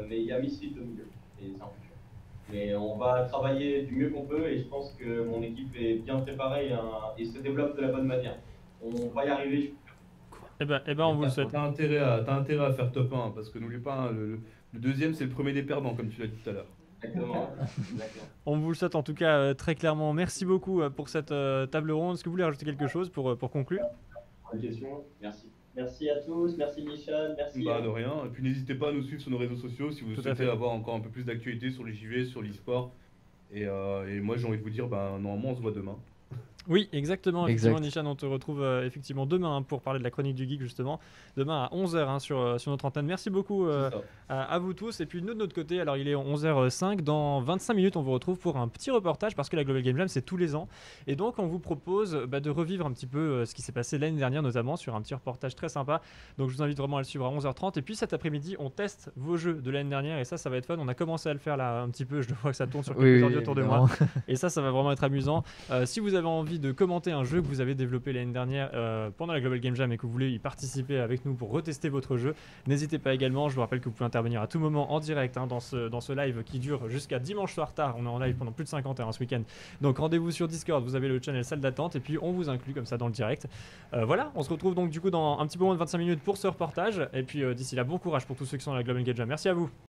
mais il y a Misfit au milieu et c'est un futur. Mais on va travailler du mieux qu'on peut et je pense que mon équipe est bien préparée et se développe de la bonne manière. On va y arriver. Eh ben on vous le souhaite. T'as intérêt à faire top 1 parce que n'oublie pas, hein, le deuxième c'est le premier des perdants comme tu l'as dit tout à l'heure. Exactement. On vous le souhaite en tout cas très clairement. Merci beaucoup pour cette table ronde. Est-ce que vous voulez rajouter quelque chose pour conclure? Une question? Merci. Merci à tous, merci Nishan, merci. Bah de rien. Et puis n'hésitez pas à nous suivre sur nos réseaux sociaux si vous Tout à souhaitez fait. avoir encore un peu plus d'actualité sur les JV, sur l'e-sport. Et moi j'ai envie de vous dire, bah normalement on se voit demain. Oui, exactement. Effectivement, Exact. Nishan, on te retrouve effectivement demain hein, pour parler de la chronique du geek justement. Demain à 11h hein, sur notre antenne. Merci beaucoup C'est ça. à vous tous. Et puis nous de notre côté, alors il est 11h05. Dans 25 minutes, on vous retrouve pour un petit reportage parce que la Global Game Jam c'est tous les ans. Et donc on vous propose de revivre un petit peu ce qui s'est passé l'année dernière notamment sur un petit reportage très sympa. Donc je vous invite vraiment à le suivre à 11h30. Et puis cet après-midi, on teste vos jeux de l'année dernière et ça va être fun. On a commencé à le faire là un petit peu. Je vois que ça tourne sur quelques Oui, ordi autour de moi. évidemment. Et ça va vraiment être amusant. Si vous avez envie de commenter un jeu que vous avez développé l'année dernière pendant la Global Game Jam et que vous voulez y participer avec nous pour retester votre jeu, n'hésitez pas également. Je vous rappelle que vous pouvez intervenir à tout moment en direct hein, dans ce live qui dure jusqu'à dimanche soir tard. On est en live pendant plus de 50 heures ce week-end. Donc rendez-vous sur Discord, vous avez le channel salle d'attente et puis on vous inclut comme ça dans le direct. Voilà, on se retrouve donc du coup dans un petit peu moins de 25 minutes pour ce reportage. Et puis d'ici là, bon courage pour tous ceux qui sont à la Global Game Jam. Merci à vous.